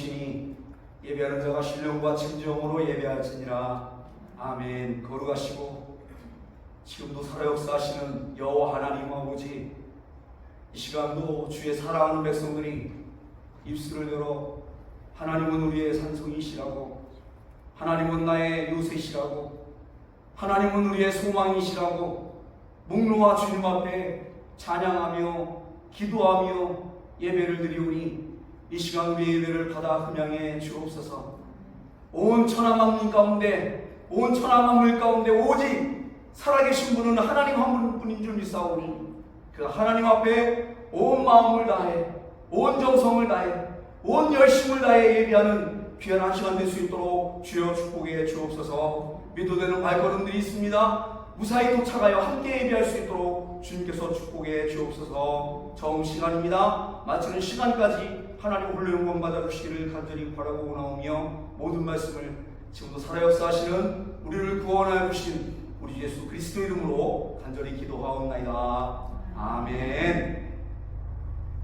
오시니 예배하는 자가 신령과 진정으로 예배할지니라. 아멘. 거룩하시고 지금도 살아 역사하시는 여호와 하나님 아버지, 이 시간도 주의 사랑하는 백성들이 입술을 열어 하나님은 우리의 산성이시라고, 하나님은 나의 요새시라고, 하나님은 우리의 소망이시라고 묵로와 주님 앞에 찬양하며 기도하며 예배를 드리오니 이 시간 우리의 예배를 받아 흠양해 주옵소서. 온 천하 만민 가운데, 온 천하 만물 가운데 오직 살아계신 분은 하나님 한 분뿐인 줄 믿사오니 그 하나님 앞에 온 마음을 다해, 온 정성을 다해, 온 열심을 다해 예배하는 귀한 한 시간 될 수 있도록 주여 축복해 주옵소서. 믿어되는 발걸음들이 있습니다. 무사히 도착하여 함께 예배할 수 있도록 주님께서 축복해 주옵소서. 처음 시간입니다. 마치는 시간까지 하나님 홀로 영광 받아주시기를 간절히 바라고 나오며 모든 말씀을 지금도 살아 역사하시는 우리를 구원하여 주신 우리 예수 그리스도 이름으로 간절히 기도하옵나이다. 아멘.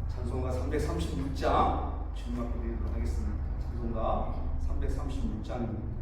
찬송가 336장 주님 앞에 드리도록 하겠습니다. 찬송가 336장입니다.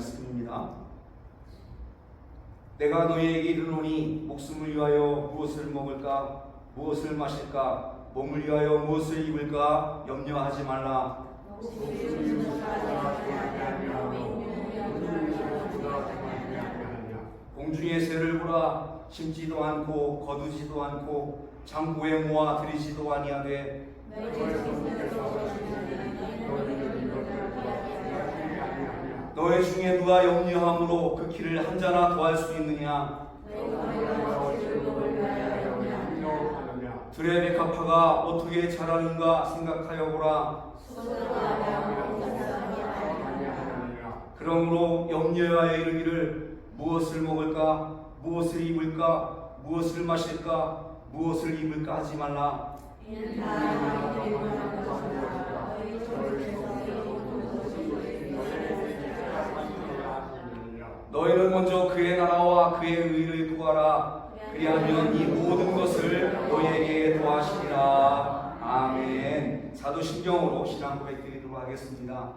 말씀입니다. 내가 너희에게 이르노니 목숨을 위하여 무엇을 먹을까 무엇을 마실까 몸을 위하여 무엇을 입을까 염려하지 말라. 공중의 새를 보라. 심지도 않고 거두지도 않고 창고에 모아 들이지도 아니하되 너희 중에 누가 염려함으로 그 키를 한 자나 더할 수 있느냐? 들의 백합화가 어떻게 자라는가 생각하여 보라. 그러므로 염려하여 이르기를 무엇을 먹을까 무엇을 입을까 무엇을 마실까 무엇을 입을까 하지 말라. 너희는 먼저 그의 나라와 그의 의를 구하라. 그리하면 이 모든 것을 너희에게 더하시리라. 아멘. 사도신경으로 신앙 고백드리도록 하겠습니다.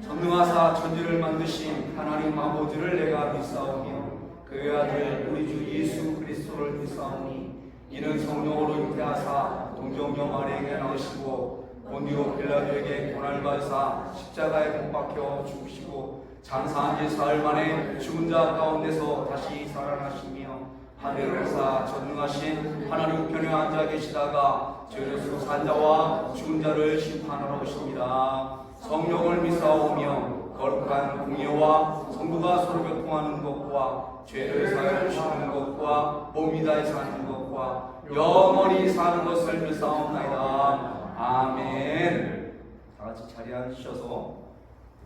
전능하사 천지를 만드신 하나님 아버지를 내가 믿사오며 그의 아들 우리 주 예수 그리스도를 믿사오니 이는 성령으로 잉태하사 동정녀 마리아에게 낳으시고 본디오 빌라도에게 고난을 받으사 십자가에 못 박혀 죽으시고 장사한 지 사흘 만에 죽은 자 가운데서 다시 살아나시며 하늘을 사 전능하신 하나님 우편에 앉아 계시다가 죄로서 산 자와 죽은 자를 심판하러 오십니다. 성령을 믿사오며 거룩한 공예와 성도가 서로 교통하는 것과 죄를 사하여 주시는 것과 몸이 다해 사는 것과 영원히 사는 것을 믿사옵나이다. 아멘. 다같이 자리에 앉으셔서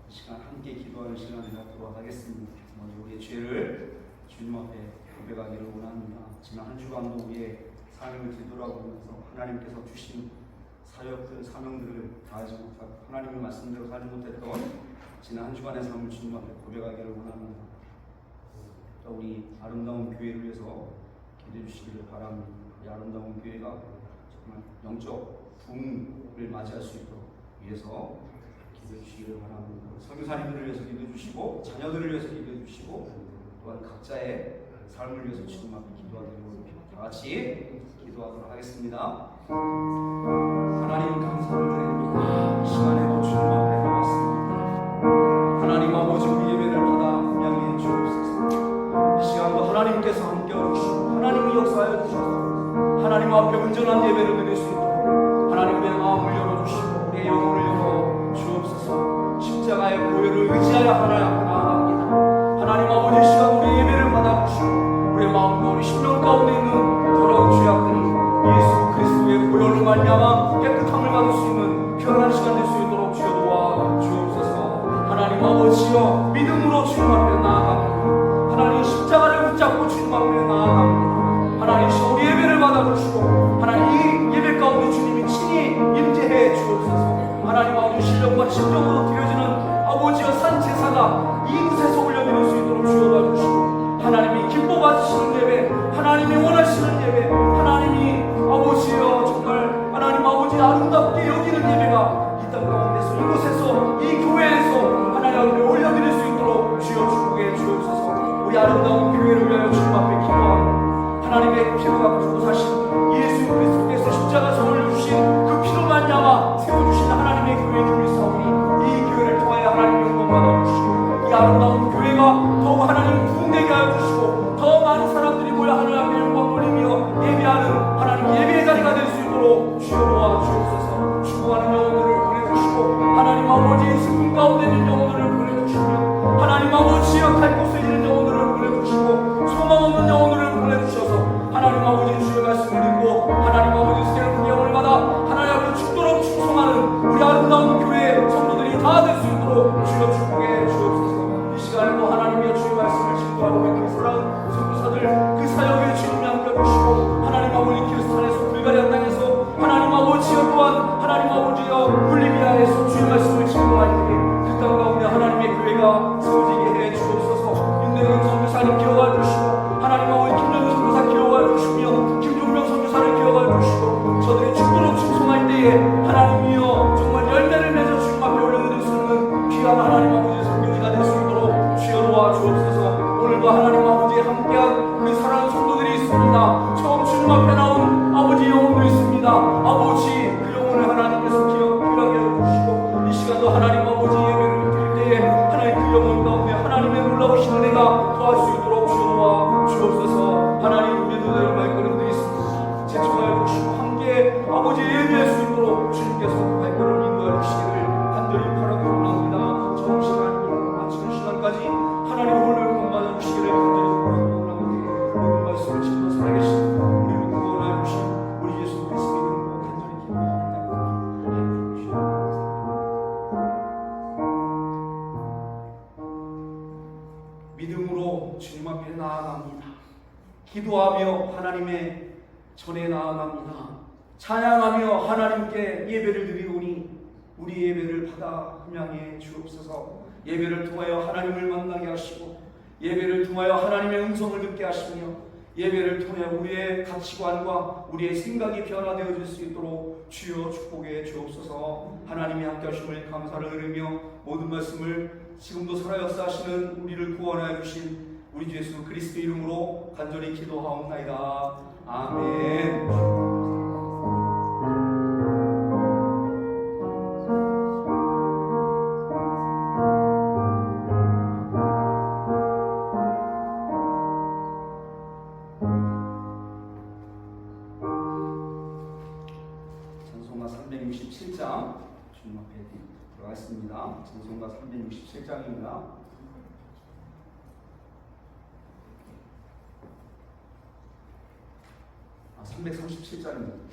이 시간 함께 기도하는 시간을 갖도록 하겠습니다. 먼저 우리의 죄를 주님 앞에 고백하기를 원합니다. 지난 한 주간도 우리의 삶을 뒤돌아보면서 하나님께서 주신 사역들, 사명들을 다하지 못하고 하나님의 말씀대로 살지 못했던 지난 한 주간의 삶을 주님 앞에 고백하기를 원합니다. 또 우리 아름다운 교회를 위해서 기도해 주시기를 바랍니다. 이 아름다운 교회가 정말 영적 부흥을 맞이할 수 있도록 위해서 기도해 주시기를 바랍니다. 선교사님들을 위해서 기도해 주시고 자녀들을 위해서 기도해 주시고 또한 각자의 삶을 위해서 주님 앞에 기도하도록 다 같이 기도하도록 하겠습니다. 하나님 감사를 드립니다. 이 시간에도 주님 앞에 나왔습니다. 하나님 아버지 우리 예배를 받아 함양해 주옵소서. 이 시간도 하나님께서 함께 해주시고 하나님이 역사하여 주셔서 하나님 앞에 온전한 예배를 드릴 수 있도록 하나님 우리의 마음을 열어주시고 우리의 영혼을 열어 주옵소서. 십자가의 보혈을 의지하여 하나님 앞에 나아갑니다. 하나님 아버지 이 시간 우리의 예배를 받아주시고 우리의 마음과 우리 심령 가운데 있는 더러운 죄악들을 예수 그리스도의 보혈로 말미암아 깨끗함을 받을 수 있는 편안한 시간 될 수 있도록 주여 도와 주옵소서. 하나님 아버지여 믿음으로 주님 앞에 나아갑니다. 하나님 십자가를 붙잡고 주님 앞에 나아갑니다. 하나님 우리 예배를 받아주시고 하나님 이 예배 가운데 주님이 친히 임재해 주옵소서. 하나님 아버지 신령과 심령으로 드려지는 아버지여 산제사가 이곳에서 올려드릴 수 있도록 주여 도와주시고 하나님이 기뻐 받으시는 예배 하나님이 원하시는 예배 하나님이 아버지여 정말 하나님 아버지 아름답게 여기는 예배가 이 땅 가운데서 이곳에서 이 교회에서 하나님 앞에 올려드릴 수 있도록 주여 축복해 주옵소서. 우리 아름다운 교회를 위하여 주님 앞에 기도하고 하나님의 피가 주고 사신 예수 그리스도께서 십자가에서 올려주신 그 피로 말미암아 세워주신 하나님의 교회 주리사오니 이 교회를 통하여 하나님 영광 받아주시고 이 아름다운 교회가 더욱 하나님 부흥되게 하여 주시고 더 많은 사람들이 모여 하나님 앞에 영광 올리며 예배하는 하나님 예배의 자리가 될 수 있도록 주여 도와 주옵소서. 죽어가는 영혼들을 보내주시고 하나님 아버지의 슬픔 가운데 있는 영혼들을 보내주시며 하나님 아버지여 갈 곳에 있는 영혼들을 보내주시고 소망 없는 영혼들을 보내주셔서 하나님 아버지 주의 말씀을 듣고 하나님 아버지 새로운 영을 받아 하나님 앞에 죽도록 충성하는 우리 아름다운 교회 성도들이 다 될 수 있도록 주여 축복해 주옵소서. 이 시간에도 하나님의 주의 말씀을 신고하고 있는 사랑하는 선교사들 그 사역에 주님이 함께해주시고 하나님 아버지 키리스탄에서 불가리아 땅에서 하나님 아버지여 또한 하나님 아버지여 볼리비아에서 주의 말씀을 신고할 때에 그 땅 가운데 하나님의 교회가 세워지게 해 주옵소서. 도와주옵소서. 오늘도 하나님 아버지의 함께한 우리 사랑하는 성도들이 있습니다. 처음 주님 앞에 나온 아버지 영혼도 있습니다. 아버지 그 영혼을 하나님께서 기억하게 해주시고 이 시간도 하나님 아버지 예배를 드릴 때에 하나님 그 영혼 가운데 하나님의 놀라우신 은혜가 더할 수 있도록 주옵소서. 주옵소서. 하나님 우리도 늘 발걸음도 있습니다. 제쳐하여 주시고 함께 아버지 예배할 수 있도록 주님께서 발걸음 인도해 주시기를 간절히 바라고 원합니다. 처음 시간 마치는 시간까지 하나님 오늘 공부하여 주시기를 간절히 원합니다. 모든 말씀을 지키고 살아계신 우리를 구원하여 주신 우리 예수 그리스도 이름으로 간절히 기도합니다. 믿음으로 주님 앞에 나아갑니다. 기도하며 하나님의 전에 나아갑니다. 찬양하며 하나님께 예배를 드리오니 우리 예배를 받아 흠양해 주옵소서. 예배를 통하여 하나님을 만나게 하시고 예배를 통하여 하나님의 음성을 듣게 하시며 예배를 통해 우리의 가치관과 우리의 생각이 변화되어질 수 있도록 주여 축복해 주옵소서. 하나님이 함께 하심을 감사를 드리며 모든 말씀을 지금도 살아 역사하시는 우리를 구원하여 주신 우리 주 예수 그리스도 이름으로 간절히 기도하옵나이다. 아멘. 찬송가 367장 주님 앞에 들어가겠습니다. 찬송가 367장입니다. 아, 337장입니다.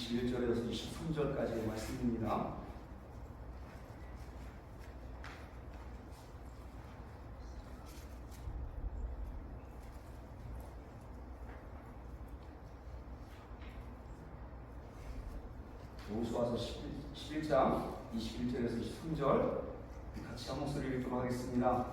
21절에서 23절까지의 말씀입니다. 여호수아서 11장 21절에서 23절 같이 한 목소리를 읽도록 하겠습니다.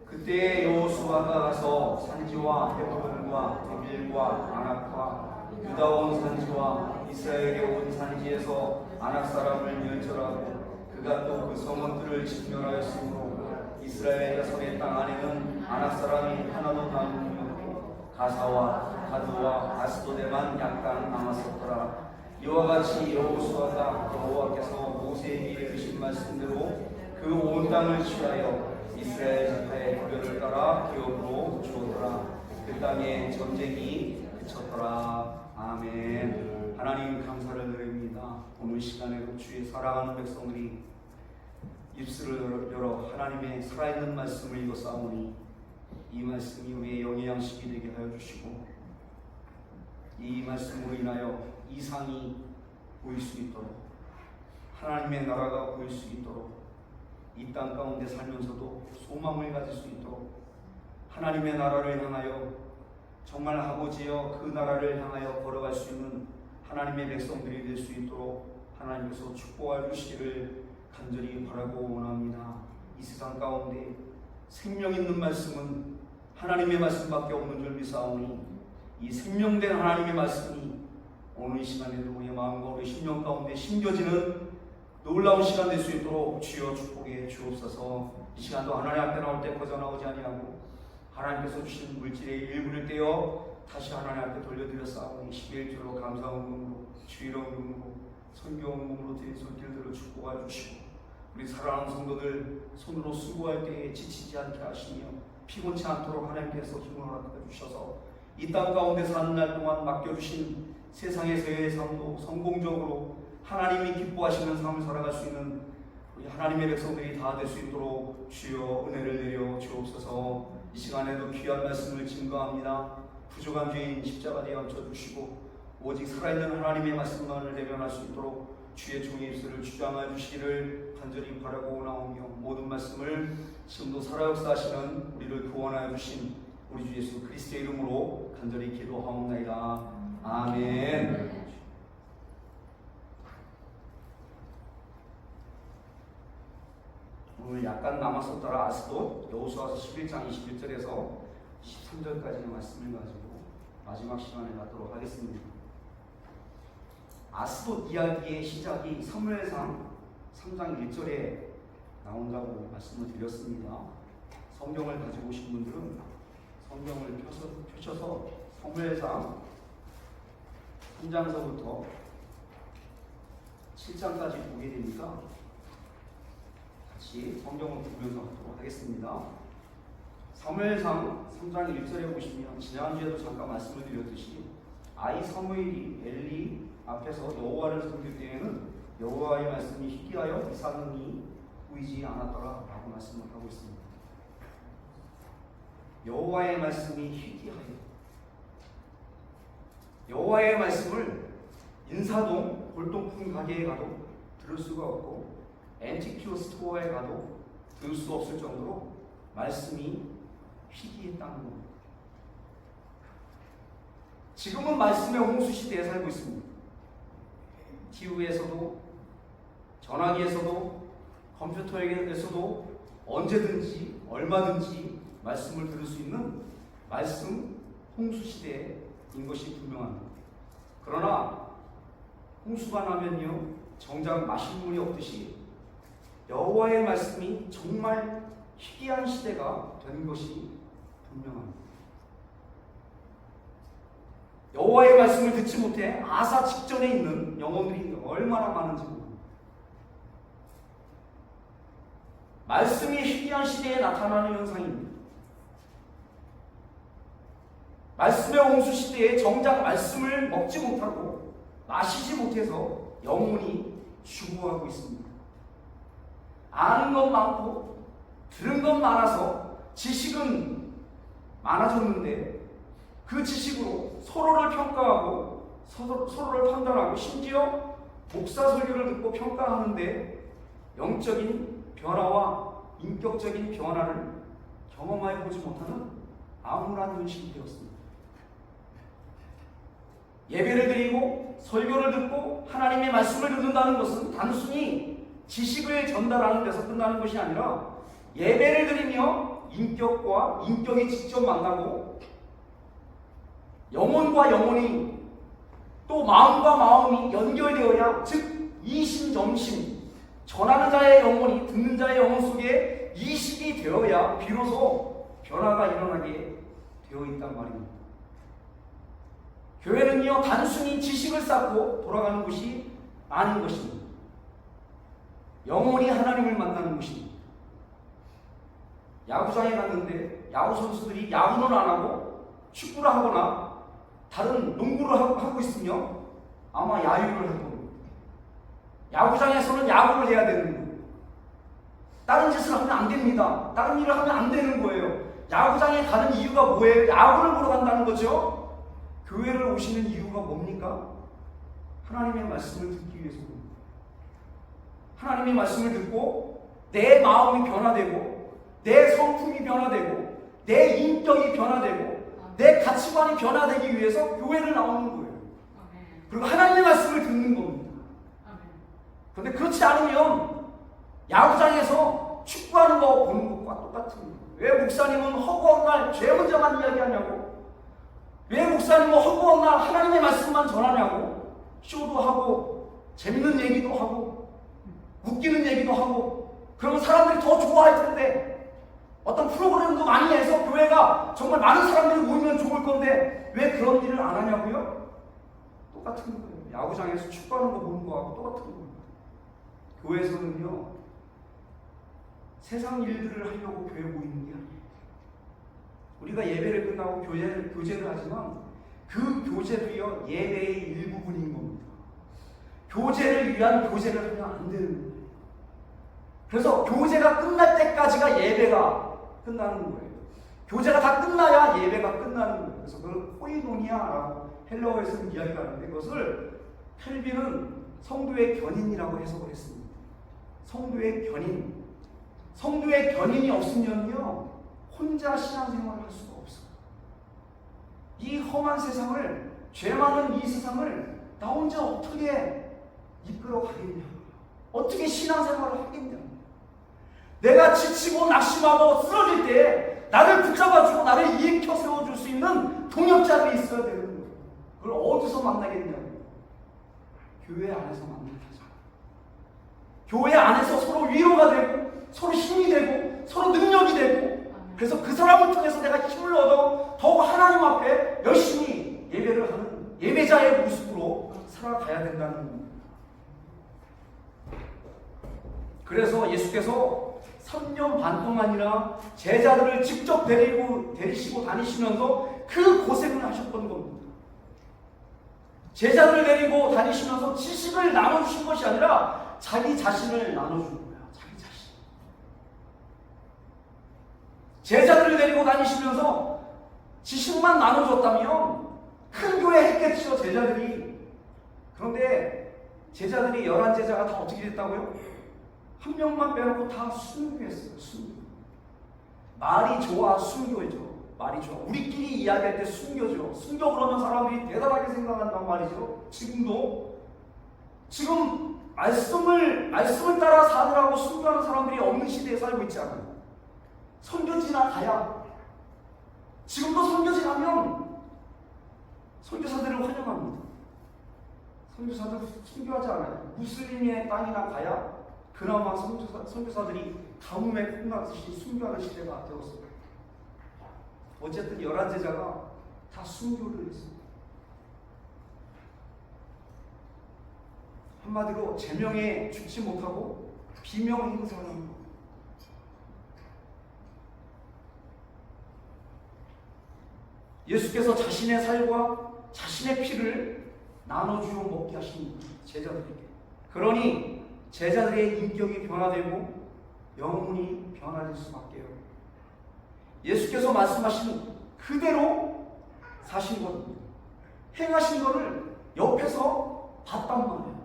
그때 여호수아가 가서 산지와 헤브론과 데빌과 아낙과 유다 온 산지와 이스라엘에 온 산지에서 아낙 사람을 멸절하고 그가 또 그 성읍들을 진멸하였으므로 이스라엘 자손의 땅 안에는 아낙 사람이 하나도 남으며 가사와 가드와 아스도데만 약간 남았었더라. 이와 같이 여호수아가 여호와께서 모세에게 이르신 말씀대로 그 온 땅을 취하여 이스라엘 지파의 구별을 따라 기업으로 주었더라. 그 땅에 전쟁이 그쳤더라. 아멘. 하나님 감사를 드립니다. 오늘 시간에도 주의 사랑하는 백성들이 입술을 열어 하나님의 살아있는 말씀을 읽어싸우니 이 말씀이 우리의 영의 양식이 되게 하여 주시고 이 말씀으로 인하여 이상이 보일 수 있도록 하나님의 나라가 보일 수 있도록 이 땅 가운데 살면서도 소망을 가질 수 있도록 하나님의 나라를 향하여 정말 아버지여 그 나라를 향하여 걸어갈 수 있는 하나님의 백성들이 될 수 있도록 하나님께서 축복하여 주시기를 간절히 바라고 원합니다. 이 세상 가운데 생명 있는 말씀은 하나님의 말씀밖에 없는 줄 믿사오니 이 생명된 하나님의 말씀이 오늘 이 시간에도 우리의 마음과 우리 심령 가운데 심겨지는 놀라운 시간 될 수 있도록 주여 축복해 주옵소서. 이 시간도 하나님 앞에 나올 때 거저나오지 아니하고 하나님께서 주신 물질의 일부를 떼어 다시 하나님 앞에 돌려드렸사오니 11조로 감사원금으로 주일원금으로 선교원금으로 드린 손길들을 축복해 주시고 우리 사랑하는 성도들 손으로 수고할 때에 지치지 않게 하시며 피곤치 않도록 하나님께서 힘을 허락해 주셔서 이 땅 가운데 사는 날 동안 맡겨주신 세상에서의 삶도 성공적으로 하나님이 기뻐하시는 삶을 살아갈 수 있는 우리 하나님의 백성들이 다 될 수 있도록 주여 은혜를 내려 주옵소서. 이 시간에도 귀한 말씀을 증거합니다. 부족한 죄인 십자가에 얹혀주시고 오직 살아있는 하나님의 말씀만을 대변할 수 있도록 주의 종의 입술을 주장하여 주시기를 간절히 바라고 원하오며 모든 말씀을 지금도 살아 역사하시는 우리를 구원하여 주신 우리 주 예수 그리스도의 이름으로 간절히 기도하옵나이다. 아멘. 오늘 약간 남았었더라 아스도 여호수아서 11장 21절에서 13절까지의 말씀을 가지고 마지막 시간에 갖도록 하겠습니다. 아스돗 이야기의 시작이 사무엘상 3장 1절에 나온다고 말씀을 드렸습니다. 성경을 가지고 오신 분들은 성경을 펴셔서 사무엘상 3장서부터 7장까지 보게 되니까 같이 성경을 보면서 하도록 하겠습니다. 사무엘상 3장 1절에 보시면 지난주에도 잠깐 말씀을 드렸듯이 아이 사무엘이 엘리 앞에서 여호와를 섬길 때에는 여호와의 말씀이 희귀하여 이상이 보이지 않았더라 라고 말씀을 하고 있습니다. 여호와의 말씀이 희귀하여 여호와의 말씀을 인사동 골동품 가게에 가도 들을 수가 없고 앤티큐어 스토어에 가도 들을 수 없을 정도로 말씀이 희귀했다는 겁니다. 지금은 말씀의 홍수 시대에 살고 있습니다. TV에서도 전화기에서도 컴퓨터에서도 언제든지 얼마든지 말씀을 들을 수 있는 말씀 홍수 시대인 것이 분명합니다. 그러나 홍수가 나면요 정작 마실 물이 없듯이 여호와의 말씀이 정말 희귀한 시대가 된 것이 분명합니다. 여호와의 말씀을 듣지 못해 아사 직전에 있는 영혼들이 얼마나 많은지 모릅니다. 말씀이 희귀한 시대에 나타나는 현상입니다. 말씀의 홍수 시대에 정작 말씀을 먹지 못하고 마시지 못해서 영혼이 죽어가고 있습니다. 아는 것 많고 들은 것 많아서 지식은 많아졌는데 그 지식으로 서로를 평가하고 서로를 판단하고 심지어 목사 설교를 듣고 평가하는데 영적인 변화와 인격적인 변화를 경험하여 보지 못하는 암울한 현실이 되었습니다. 예배를 드리고 설교를 듣고 하나님의 말씀을 듣는다는 것은 단순히 지식을 전달하는 데서 끝나는 것이 아니라 예배를 드리며 인격과 인격이 직접 만나고 영혼과 영혼이 또 마음과 마음이 연결되어야, 즉 이심점심, 전하는 자의 영혼이 듣는 자의 영혼 속에 이식이 되어야 비로소 변화가 일어나게 되어 있단 말입니다. 교회는요, 단순히 지식을 쌓고 돌아가는 것이 아닌 것입니다. 영혼이 하나님을 만나는 것입니다. 야구장에 갔는데 야구 선수들이 야구는 안 하고 축구를 하거나 다른 농구를 하고 있으며 아마 야유를 할 겁니다. 야구장에서는 야구를 해야 되는 거예요. 다른 짓을 하면 안 됩니다. 다른 일을 하면 안 되는 거예요. 야구장에 가는 이유가 뭐예요? 야구를 보러 간다는 거죠. 교회를 오시는 이유가 뭡니까? 하나님의 말씀을 듣기 위해서입니다. 하나님의 말씀을 듣고 내 마음이 변화되고 내 성품이 변화되고 내 인격이 변화되고 내 가치관이 변화되기 위해서 교회를 나오는 거예요. 그리고 하나님의 말씀을 듣는 겁니다. 그런데 그렇지 않으면 야구장에서 축구하는 거 보는 것과 똑같은 거예요. 왜 목사님은 허구한 날 죄 문제만 이야기하냐고? 왜 목사님은 허구한 날 하나님의 말씀만 전하냐고? 쇼도 하고 재밌는 얘기도 하고 웃기는 얘기도 하고 그러면 사람들이 더 좋아할 텐데, 어떤 프로그램도 많이 해서 교회가 정말 많은 사람들이 모이면 좋을 건데 왜 그런 일을 안 하냐고요? 똑같은 거예요. 야구장에서 축구하는 거 보는 거하고 똑같은 거예요. 교회에서는요, 세상 일들을 하려고 교회 모이는 게 아니에요. 우리가 예배를 끝나고 교제를 하지만 그 교제도요, 예배의 일부분인 겁니다. 교제를 위한 교제를 하면 안 되는 거예요. 그래서 교제가 끝날 때까지가 예배가 끝나는 거예요. 교제가 다 끝나야 예배가 끝나는 거예요. 그래서 그걸 코이노니아라고 헬라어에서는 이야기가 하는데, 그것을 켈빈은 성도의 견인이라고 해석을 했습니다. 성도의 견인. 성도의 견인이 없으면요, 혼자 신앙생활을 할 수가 없어요. 이 험한 세상을, 죄 많은 이 세상을 나 혼자 어떻게 이끌어 가겠냐, 어떻게 신앙생활을 하겠냐. 내가 지치고 낙심하고 쓰러질 때 나를 붙잡아주고 나를 일으켜 세워줄 수 있는 동역자들이 있어야 되는 거예요. 그걸 어디서 만나겠냐고? 교회 안에서 만나자. 교회 안에서 서로 위로가 되고 서로 힘이 되고 서로 능력이 되고, 그래서 그 사람을 통해서 내가 힘을 얻어 더욱 하나님 앞에 열심히 예배를 하는 예배자의 모습으로 살아가야 된다는 겁니다. 그래서 예수께서 3년 반 동안이나 제자들을 직접 데리시고 다니시면서 그 고생을 하셨던 겁니다. 제자들을 데리고 다니시면서 지식을 나눠주신 것이 아니라 자기 자신을 나눠주는 거야. 자기 자신. 제자들을 데리고 다니시면서 지식만 나눠줬다면 큰 교회 했겠죠, 제자들이. 그런데 제자들이 11제자가 다 어떻게 됐다고요? 한 명만 빼놓고 다 순교했어요. 순교. 말이 좋아 순교죠. 말이 좋아. 우리끼리 이야기할 때 순교죠. 순교 그러면 사람들이 대단하게 생각한단 말이죠. 지금도. 지금 말씀을 따라 사느라고 순교하는 사람들이 없는 시대에 살고 있지 않아요. 선교지나 가야. 지금도 선교지 가면 선교사들을 환영합니다. 선교사들 순교하지 않아요. 무슬림의 땅이나 가야 그나마 선교사들이 가뭄에 콩나듯이 순교하는 시대가 되었어요. 어쨌든 11제자가 다 순교를 했습니다. 한마디로 제명에 죽지 못하고 비명 행사를 한 겁니다. 예수께서 자신의 살과 자신의 피를 나눠주어 먹게 하신 제자들에게. 그러니 제자들의 인격이 변화되고 영혼이 변화될 수밖에요. 예수께서 말씀하신 그대로 사신 겁니다. 행하신 것을 옆에서 봤단 말이에요.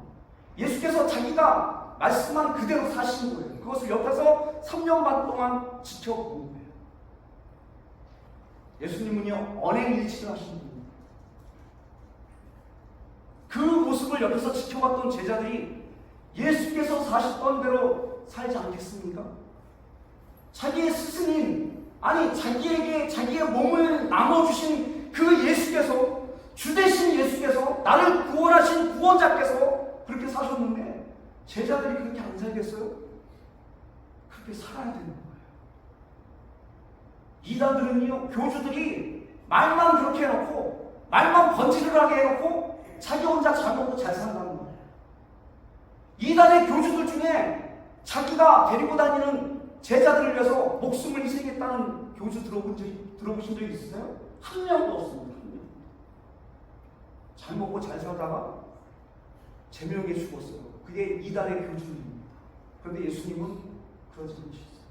예수께서 자기가 말씀한 그대로 사신 거예요. 그것을 옆에서 3년 반 동안 지켜본 거예요. 예수님은요, 언행일치를 하신 분입니다. 그 모습을 옆에서 지켜봤던 제자들이 예수께서 사셨던 대로 살지 않겠습니까? 자기의 스승인, 아니 자기에게 자기의 몸을 나눠주신 그 예수께서, 주되신 예수께서, 나를 구원하신 구원자께서 그렇게 사셨는데 제자들이 그렇게 안 살겠어요? 그렇게 살아야 되는 거예요. 이단들은요, 교주들이 말만 그렇게 해놓고, 말만 번지르르하게 해놓고 자기 혼자 잘 먹고 잘 산다는 거예요. 이단의 교주들 중에 자기가 데리고 다니는 제자들을 위해서 목숨을 희생했다는 교주 들어보신 적 있으세요? 한 명도 없습니다. 한 명. 잘 먹고 잘 살다가 제명에 죽었어요. 그게 이단의 교주들입니다. 그런데 예수님은 그러지 않으셨어요.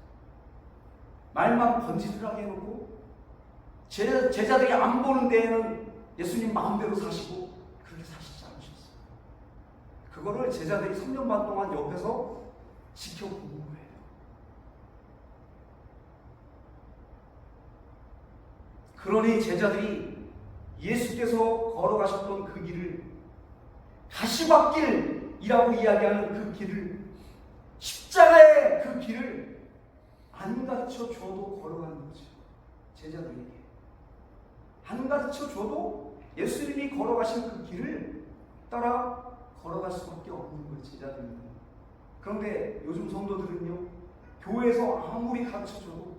말만 번지르르하게 해놓고 제자들이 안 보는 데에는 예수님 마음대로 사시고 그렇게 사시지 않으셨어요. 그거를 제자들이 3년 반 동안 옆에서 지켜본 거예요. 그러니 제자들이 예수께서 걸어가셨던 그 길을, 가시밭길이라고 이야기하는 그 길을, 십자가의 그 길을 안 가르쳐 줘도 걸어가는 거죠. 제자들에게 안 가르쳐 줘도 예수님이 걸어가신 그 길을 따라 걸어갈 수밖에 없는 거예요. 제자들은. 그런데 요즘 성도들은요, 교회에서 아무리 가르쳐 줘도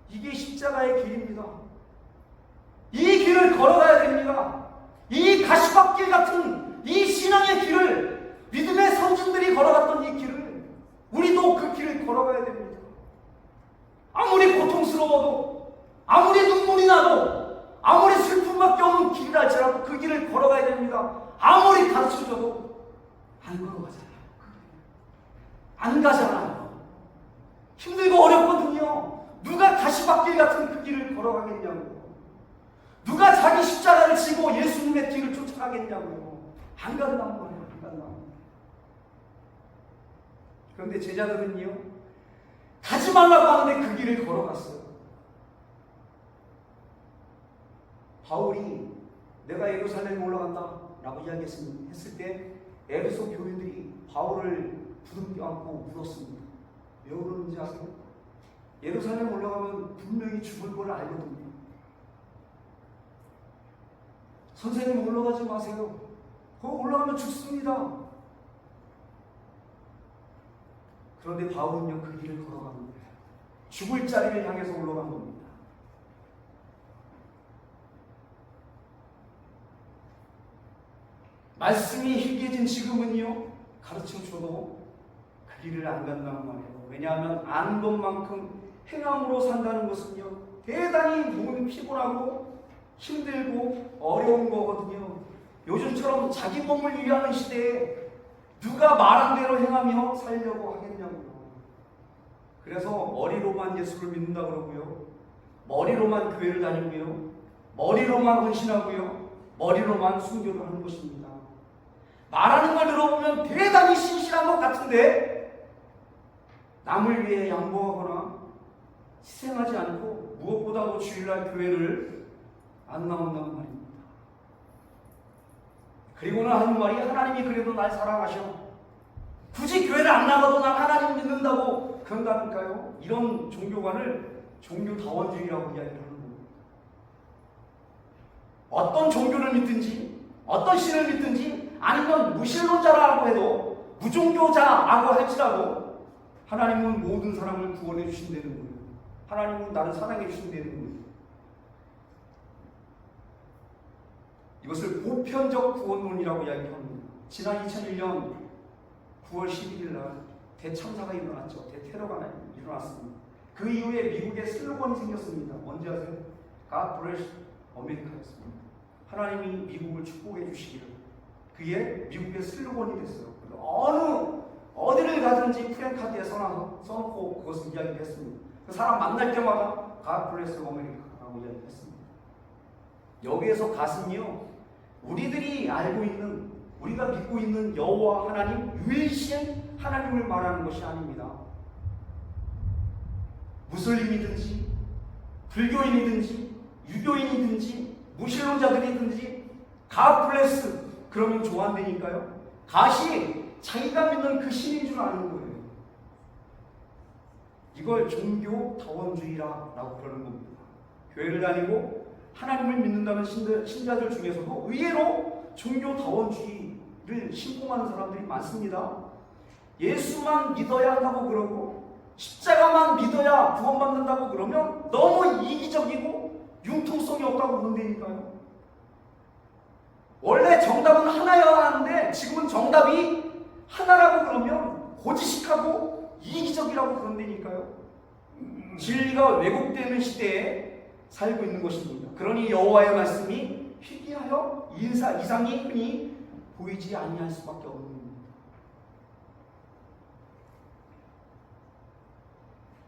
이게 십자가의 길입니다, 이 길을 걸어가야 됩니다, 이 가시밭길 같은 이 신앙의 길을, 믿음의 선진들이 걸어갔던 이 길을 우리도 그 길을 걸어가야 됩니다. 아무리 고통스러워도, 아무리 눈물이 나도, 아무리 슬픔밖에 없는 길이라 할지라도 그 길을 걸어가야 됩니다. 아무리 가르쳐줘도 안 걸어가잖아요. 안 가잖아요. 힘들고 어렵거든요. 누가 가시밭길 같은 그 길을 걸어가겠냐고요. 누가 자기 십자가를 지고 예수님의 뒤를 쫓아가겠냐고요. 안 간단 말이에요. 안 간단 말이에요. 그런데 제자들은요, 가지 말라고 하는데 그 길을 걸어갔어요. 바울이 내가 예루살렘에 올라간다 라고 이야기했을 때 에베소 교인들이 바울을 부둥켜 안고 울었습니다. 왜 울었는지 아세요? 예루살렘 올라가면 분명히 죽을 걸 알거든요. 선생님 올라가지 마세요. 거기 올라가면 죽습니다. 그런데 바울은요, 그 길을 걸어가는 거예요. 죽을 자리를 향해서 올라간 겁니다. 말씀이 희귀해진 지금은요, 가르쳐줘도 그 길을 안 간다는 말이에요. 왜냐하면 아는 것만큼 행함으로 산다는 것은요, 대단히 몸이 피곤하고 힘들고 어려운 거거든요. 요즘처럼 자기 몸을 위하는 시대에 누가 말한 대로 행하며 살려고 하겠냐고요. 그래서 머리로만 예수를 믿는다 그러고요, 머리로만 교회를 다니고요, 머리로만 헌신하고요, 머리로만 순교를 하는 것입니다. 말하는 걸 들어보면 대단히 신실한 것 같은데 남을 위해 양보하거나 희생하지 않고 무엇보다도 주일날 교회를 안 나온다는 말입니다. 그리고는 하는 말이, 하나님이 그래도 날 사랑하셔, 굳이 교회를 안 나가도 난 하나님 믿는다고 그런다니까요. 이런 종교관을 종교다원주의라고 이야기를 하는 겁니다. 어떤 종교를 믿든지, 어떤 신을 믿든지, 아니면 무신론자라고 해도, 무종교자라고 할지라도 하나님은 모든 사람을 구원해 주신다는 거예요. 하나님은 나를 사랑해 주신다는 거예요. 이것을 보편적 구원론이라고 이야기합니다. 지난 2001년 9월 11일 날 대참사가 일어났죠. 대테러가 일어났습니다. 그 이후에 미국에 슬로건이 생겼습니다. 뭔지 아세요? God bless America였습니다. 하나님이 미국을 축복해 주시기를. 그게 미국의 슬로건이 됐어요. 어디를 가든지 프랭카드에 써놓고 그것을 이야기했습니다. 그 사람 만날 때마다 God bless America라고 이야기했습니다. 여기에서 갓은요, 우리들이 알고 있는, 우리가 믿고 있는 여호와 하나님, 유일신 하나님을 말하는 것이 아닙니다. 무슬림이든지 불교인이든지 유교인이든지 무신론자들이든지 갓블레스 그러면 좋아한다니까요. 갓이 자기가 믿는 그 신인 줄 아는 거예요. 이걸 종교다원주의라고 그러는 겁니다. 교회를 다니고 하나님을 믿는다는 신자들 중에서도 의외로 종교다원주의를 신봉하는 사람들이 많습니다. 예수만 믿어야 한다고 그러고 십자가만 믿어야 구원받는다고 그러면 너무 이기적이고 융통성이 없다고 그런다니까요. 원래 정답은 하나여야 하는데 지금은 정답이 하나라고 그러면 고지식하고 이기적이라고 그런다니까요. 진리가 왜곡되는 시대에 살고 있는 것입니다. 그러니 여호와의 말씀이 희귀하여 이상이 흔히 보이지 아니할 수밖에 없는 겁니다.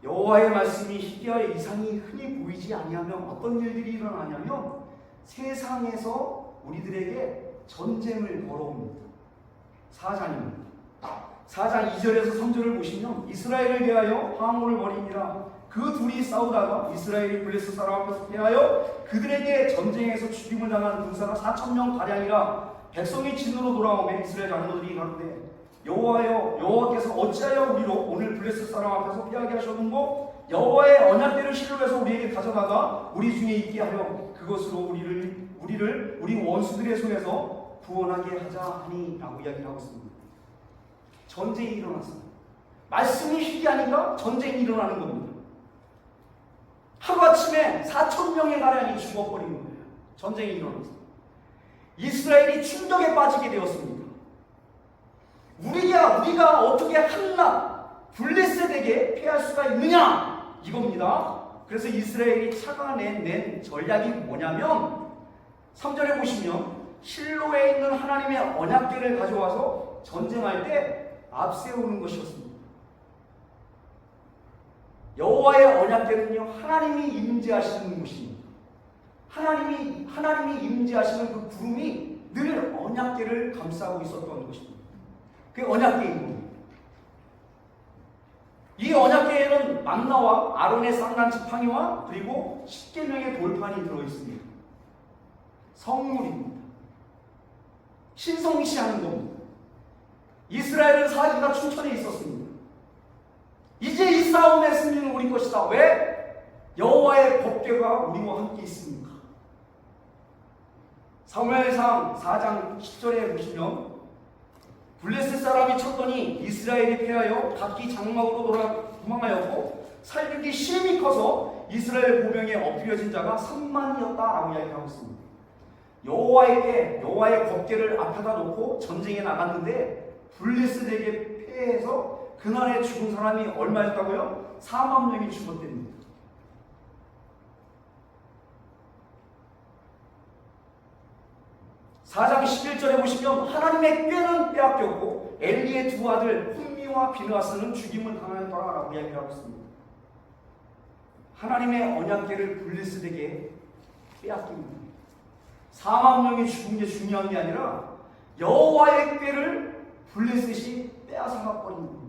여호와의 말씀이 희귀하여 이상이 흔히 보이지 아니하면 어떤 일들이 일어나냐면 세상에서 우리들에게 전쟁을 걸어옵니다. 4장입니다. 4장 2절에서 3절을 보시면 이스라엘을 대하여 항우를 벌이니라. 그 둘이 싸우다가 이스라엘이 블레셋 사람 앞에서 패하여 그들에게 전쟁에서 죽임을 당한 군사가 4,000명 가량이라. 백성이 진으로 돌아오매 이스라엘 장로들이 가로되 여호와여, 여호와께서 어찌하여 우리로 오늘 블레셋 사람 앞에서 피하게 하셨는고 여호와의 언약궤를 실로에서 우리에게 가져다가 우리 중에 있게 하여 그것으로 우리 원수들의 손에서 구원하게 하자 하니 라고 이야기를 하고 있습니다. 전쟁이 일어났습니다. 말씀이 희귀하니까 전쟁이 일어나는 겁니다. 하루아침에 4,000명의 가량이 죽어버린 거예요. 전쟁이 일어났습니다. 이스라엘이 충격에 빠지게 되었습니다. 우리가 어떻게 한낱 블레셋에게 피할 수가 있느냐 이겁니다. 그래서 이스라엘이 착안낸 전략이 뭐냐면 3절에 보시면 실로에 있는 하나님의 언약궤를 가져와서 전쟁할 때 앞세우는 것이었습니다. 여호와의 언약궤는요 하나님이 임재하시는 곳입니다. 하나님이 임재하시는 그 구름이 늘 언약궤를 감싸고 있었던 것입니다. 그게 언약궤인 겁니다. 이 언약궤에는 만나와 아론의 쌍난 지팡이와 그리고 10계명의 돌판이 들어있습니다. 성물입니다. 신성시하는 겁니다. 이스라엘은 사기가 춘천에 있었습니다. 이제 이 싸움의 승리는 우리 것이다. 왜? 여호와의 법궤가 우리와 함께 있습니까? 사무엘상 4장 10절에 보시면 블레셋 사람이 쳤더니 이스라엘이 패하여 각기 장막으로 도망하였고 살육이 심히 커서 이스라엘 보병에 엎드려진 자가 3만이었다 라고 이야기하고 있습니다. 여호와의 법궤를 앞에다 놓고 전쟁에 나갔는데 블레셋에게 패해서 그날에 죽은 사람이 얼마였다고요? 4만 명이 죽었답니다. (4장 11절에) 보시면 하나님의 꾀는 빼앗겼고 엘리의 두 아들 홈리와 비느하스는 죽임을 당하였더라 라고 이야기를 하고 있습니다. 하나님의 언약궤를 블레셋에게 빼앗깁니다. 4만 명이 죽은 게 중요한 게 아니라 여호와의 궤를 블레셋이 빼앗아가 버린 겁니다.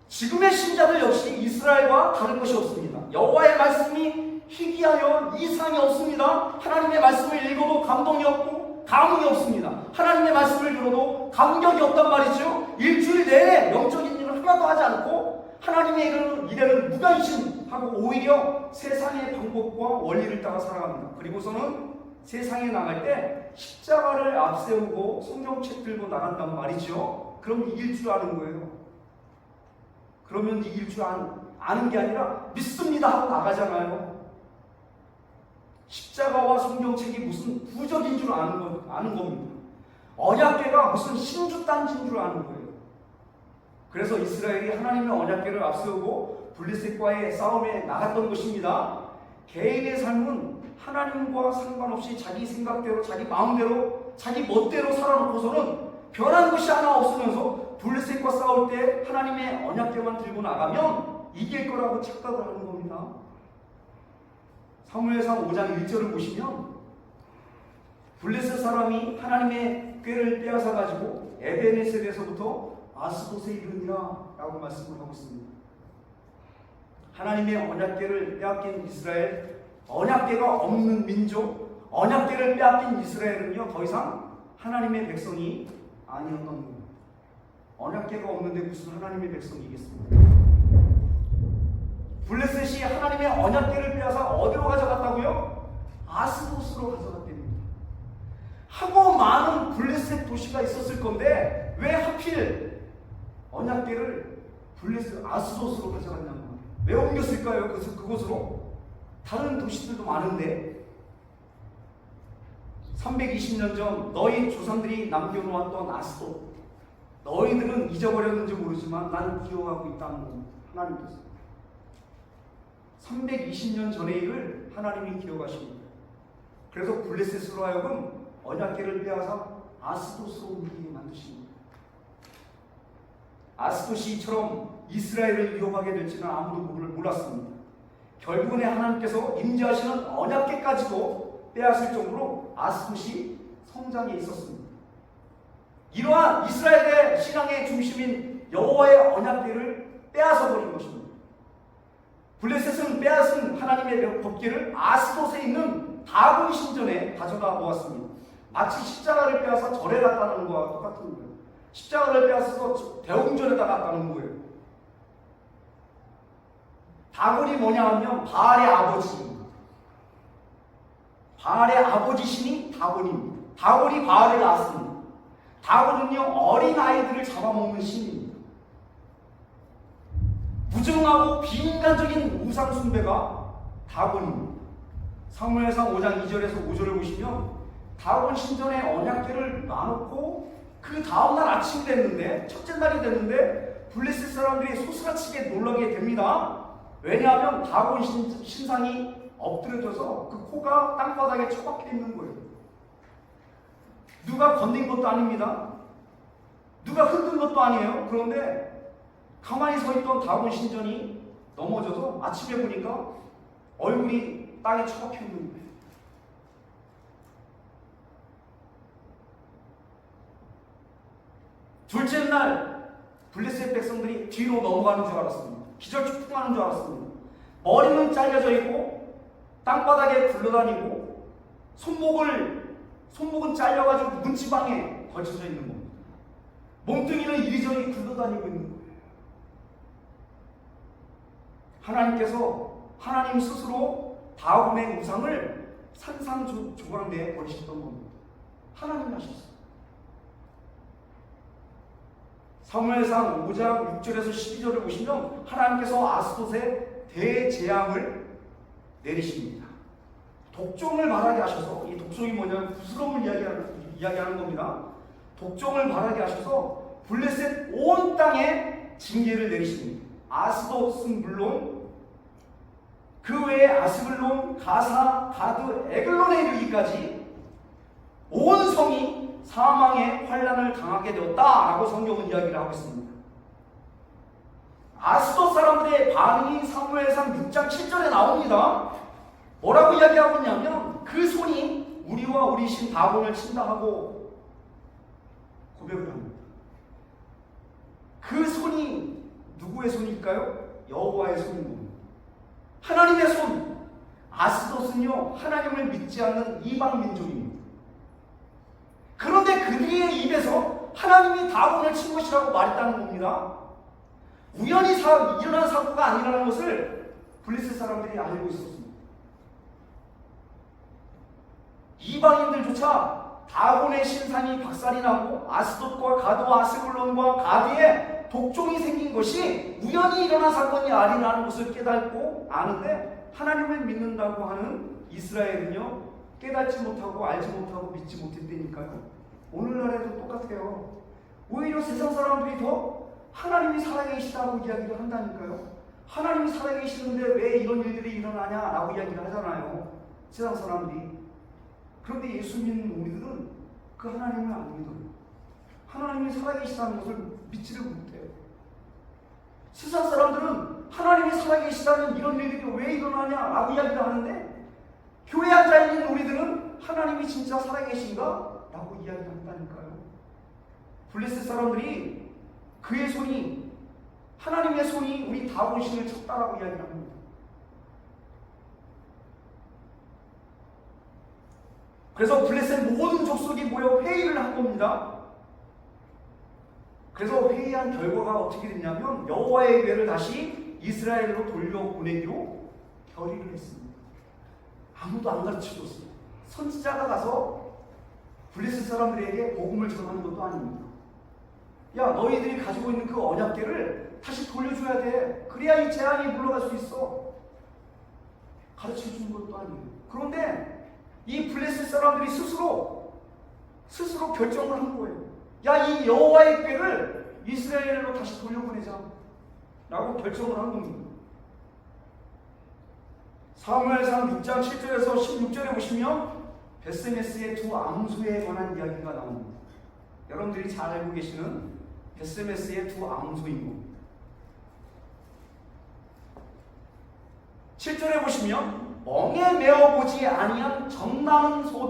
지금의 신자들 역시 이스라엘과 다른 것이 없습니다. 여호와의 말씀이 희귀하여 이상이 없습니다. 하나님의 말씀을 읽어도 감동이 없고 감흥이 없습니다. 하나님의 말씀을 들어도 감격이 없단 말이죠. 일주일 내내 영적인 일을 하나도 하지 않고 하나님의 일에는 무관심하고 오히려 세상의 방법과 원리를 따라 살아갑니다. 그리고서는 세상에 나갈 때 십자가를 앞세우고 성경책 들고 나간단 말이죠. 그럼 이길 줄 아는 거예요. 그러면 이길 줄 아는 게 아니라 믿습니다 하고 나가잖아요. 십자가와 성경책이 무슨 부적인 줄 아는 겁니다. 언약궤가 무슨 신주단지인 줄 아는 거예요. 그래서 이스라엘이 하나님의 언약궤를 앞세우고 블레셋과의 싸움에 나갔던 것입니다. 개인의 삶은 하나님과 상관없이 자기 생각대로, 자기 마음대로, 자기 멋대로 살아놓고서는 변한 것이 하나 없으면서 블레셋과 싸울 때 하나님의 언약궤만 들고 나가면 이길 거라고 착각을 하는 겁니다. 사무엘상 5장 1절을 보시면 블레셋 사람이 하나님의 꾀를 빼앗아 가지고 에베네셀에서부터 아스돗에 이르니라 라고 말씀을 하고 있습니다. 하나님의 언약궤를 빼앗긴 이스라엘, 언약궤가 없는 민족, 언약궤를 빼앗긴 이스라엘은요 더 이상 하나님의 백성이 아니었던 겁니다. 언약궤가 없는데 무슨 하나님의 백성이겠습니까? 블레셋이 하나님의 언약궤를 빼앗아 어디로 가져갔다고요? 아스돗으로 가져갔답니다. 하고 많은 블레셋 도시가 있었을 건데 왜 하필 언약궤를 블레셋 아스돗으로 가져갔냐는 거예요. 왜 옮겼을까요? 그곳으로? 다른 도시들도 많은데 320년 전 너희 조상들이 남겨놓았던 아스돗, 너희들은 잊어버렸는지 모르지만 나는 기억하고 있다는 겁니다. 하나님께서 320년 전의 일을 하나님이 기억하십니다. 그래서 블레셋으로 하여금 언약궤를 빼앗아 아스돗으로 옮기게 만드십니다. 아스돗이 이처럼 이스라엘을 위협하게 될지는 아무도 몰랐습니다. 결국은 하나님께서 임재하시는 언약궤까지도 빼앗을 정도로 아스돗이 성장해 있었습니다. 이러한 이스라엘의 신앙의 중심인 여호와의 언약궤를 빼앗아 버린 것입니다. 블레셋은 빼앗은 하나님의 법궤를 아스돗에 있는 다곤 신전에 가져다 놓았습니다. 마치 십자가를 빼앗아 절에 갖다 놓은 거와 똑같은 거예요. 십자가를 빼앗아서 대웅전에다 갖다 놓은 거예요. 다곤이 뭐냐 하면 바알의 아버지입니다. 바알의 아버지 신이 다곤입니다. 다곤이 바알을 낳았습니다. 다곤은요 어린 아이들을 잡아먹는 신입니다. 무정하고 비인간적인 우상 숭배가 다곤입니다. 사무엘상 5장 2절에서 5절을 보시면 다곤 신전에 언약궤를 놔놓고 그 다음날 아침 됐는데, 첫째 날이 됐는데 블레셋 사람들이 소스라치게 놀라게 됩니다. 왜냐하면 다곤 신상이 엎드려져서 그 코가 땅바닥에 처박혀 있는 거예요. 누가 건든 것도 아닙니다. 누가 흔든 것도 아니에요. 그런데 가만히 서 있던 다곤 신전이 넘어져서 아침에 보니까 얼굴이 땅에 처박혀 있는 거예요. 둘째 날 블레셋 백성들이 뒤로 넘어가는 줄 알았습니다. 기절초풍하는 줄 알았습니다. 머리는 잘려져 있고 땅바닥에 굴러다니고 손목은 잘려가지고 문지방에 걸쳐져 있는 겁니다. 몸뚱이는 이리저리 굴러다니고 있는 거예요. 하나님께서 하나님 스스로 다곤의 우상을 산산조각내에 버리셨던 겁니다. 하나님이 하셨어요. 사무엘상 5장 6절에서 12절을 보시면 하나님께서 아스돗에 대재앙을 내리십니다. 독종을 말하게 하셔서, 이 독종이 뭐냐면 부스럼을 이야기하는 겁니다. 독종을 말하게 하셔서 블레셋 온 땅에 징계를 내리십니다. 아스돗은 물론 그 외에 아스글론, 가사, 가드, 에글론에 이르기까지 온 성이 사망의 환란을 당하게 되었다라고 성경은 이야기를 하고 있습니다. 아스돗 사람들의 반응이 사무엘상 6장 7절에 나옵니다. 뭐라고 이야기하고 있냐면 그 손이 우리와 우리 신 다곤을 친다 하고 고백을 합니다. 그 손이 누구의 손일까요? 여호와의 손인 겁니다. 하나님의 손. 아스돗은요 하나님을 믿지 않는 이방 민족입니다. 그런데 그들의 입에서 하나님이 다곤을 친 것이라고 말했다는 겁니다. 우연히 일어난 사고가 아니라는 것을 블레셋 사람들이 알고 있었습니다. 이방인들조차 다곤의 신상이 박살이 나고 아스돗과 가드와 아스글론과 가드에 독종이 생긴 것이 우연히 일어난 사건이 아니라는 것을 깨닫고 아는데 하나님을 믿는다고 하는 이스라엘은요 깨닫지 못하고 알지 못하고 믿지 못했다니까요. 오늘날에도 똑같아요. 오히려 세상 사람들이 더 하나님이 살아계시다고 이야기를 한다니까요. 하나님이 살아계시는데 왜 이런 일들이 일어나냐라고 이야기를 하잖아요. 세상 사람들이. 그런데 예수 믿는 우리들은 그 하나님을 안 믿어요. 하나님이 살아계시다는 것을 믿지를 못해요. 세상 사람들은 하나님이 살아계시다면 이런 일들이 왜 일어나냐라고 이야기를 하는데 교회에 앉아있는 우리들은 하나님이 진짜 살아계신가? 라고 이야기한다니까요. 블레셋 사람들이 그의 손이, 하나님의 손이 우리 다윗을 쳤다라고 이야기합니다. 그래서 블레셋 모든 족속이 모여 회의를 한 겁니다. 그래서 회의한 결과가 어떻게 됐냐면 여호와의 궤를 다시 이스라엘로 돌려보내기로 결의를 했습니다. 아무도 안 가르쳐줬어요. 선지자가 가서 블레셋 사람들에게 복음을 전하는 것도 아닙니다. 야, 너희들이 가지고 있는 그 언약궤를 다시 돌려줘야 돼. 그래야 이 재앙이 물러갈 수 있어. 가르쳐주는 것도 아니에요. 그런데 이 블레셋 사람들이 스스로 결정을 한 거예요. 야, 이 여호와의 궤를 이스라엘로 다시 돌려보내자 라고 결정을 한 겁니다. 사무엘상 6장 7절에서 16절에 보시면 벳세메스의 두 암소에 관한 이야기가 나옵니다. 여러분들이 잘 알고 계시는 벳세메스의 두 암소인 겁니다. 7절에 보시면 멍에 메어보지 아니한 정나는 소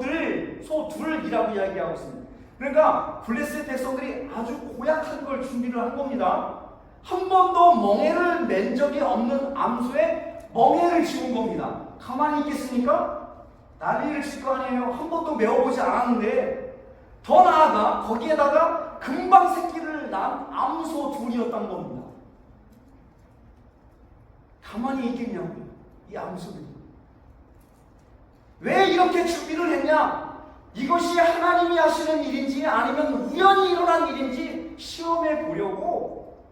둘이라고 이야기하고 있습니다. 그러니까 블레셋 백성들이 아주 고약한 걸 준비를 한 겁니다. 한 번도 멍에를 맨 적이 없는 암소에 멍에를 지운 겁니다. 가만히 있겠습니까? 난리를 칠 거 아니에요. 한 번도 메어보지 않았는데, 더 나아가 거기에다가 금방 새끼를 낳은 암소 둘이었단 겁니다. 가만히 있겠냐고요, 이 암소들이. 왜 이렇게 준비를 했냐? 이것이 하나님이 하시는 일인지 아니면 우연히 일어난 일인지 시험해 보려고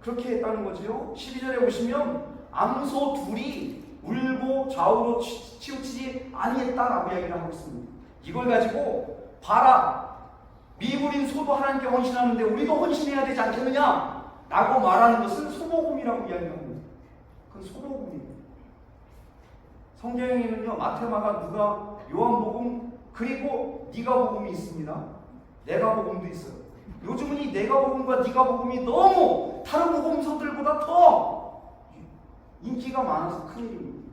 그렇게 했다는 거죠. 12절에 보시면 암소 둘이 울고 좌우로 치우치지 아니했다라고 이야기를 하고 있습니다. 이걸 가지고 봐라, 미물인 소도 하나님께 헌신하는데 우리도 헌신해야 되지 않겠느냐 라고 말하는 것은 소모금이라고 이야기합니다. 그건 소모금입니다. 성경에는요, 마태마가, 누가, 요한복음, 그리고 니가복음이 있습니다. 내가복음도 있어요. 요즘은 이 내가복음과 니가복음이 너무 다른 복음서들보다 더 인기가 많아서 큰일입니다.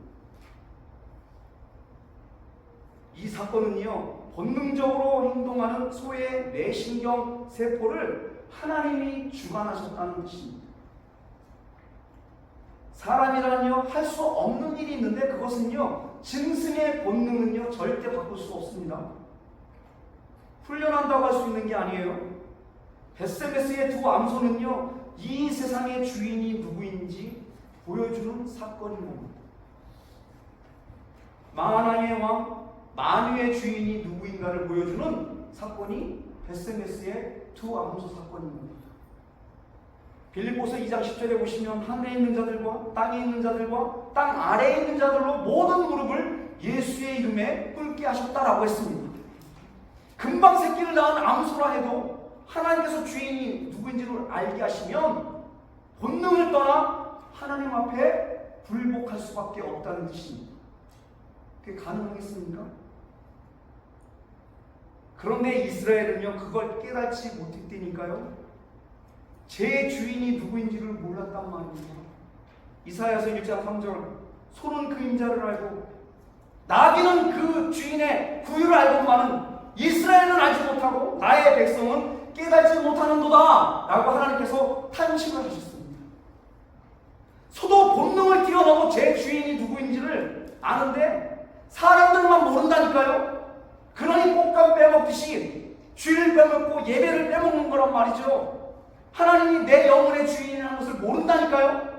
이 사건은요, 본능적으로 행동하는 소의 뇌신경 세포를 하나님이 주관하셨다는 것입니다. 사람이라는요, 할 수 없는 일이 있는데 그것은요, 짐승의 본능은요, 절대 바꿀 수 없습니다. 훈련한다고 할 수 있는 게 아니에요. 벳세메스의 두 암소는요, 이 세상의 주인이 누구인지 보여주는 사건인 겁니다. 만왕의 왕, 만유의 주인이 누구인가를 보여주는 사건이 벳세메스의 두 암소 사건입니다. 빌립보서 2장 10절에 보시면 하늘에 있는 자들과 땅에 있는 자들과 땅 아래에 있는 자들로 모든 무릎을 예수의 이름에 꿇게 하셨다라고 했습니다. 금방 새끼를 낳은 암소라 해도 하나님께서 주인이 누구인지를 알게 하시면 본능을 떠나 하나님 앞에 굴복할 수밖에 없다는 뜻입니다. 그게 가능하겠습니까? 그런데 이스라엘은요, 그걸 깨닫지 못했다니까요. 제 주인이 누구인지를 몰랐단 말입니다. 이사야서 1장 3절, 소는 그 임자를 알고 나귀는 그 주인의 구유를 알고만은 이스라엘은 알지 못하고 나의 백성은 깨닫지 못하는도다 라고 하나님께서 탄식을 하셨습니다. 소도 본능을 뛰어넘어 제 주인이 누구인지를 아는데 사람들만 모른다니까요. 그러니 꽃감 빼먹듯이 주일을 빼먹고 예배를 빼먹는 거란 말이죠. 하나님이 내 영혼의 주인이라는 것을 모른다니까요.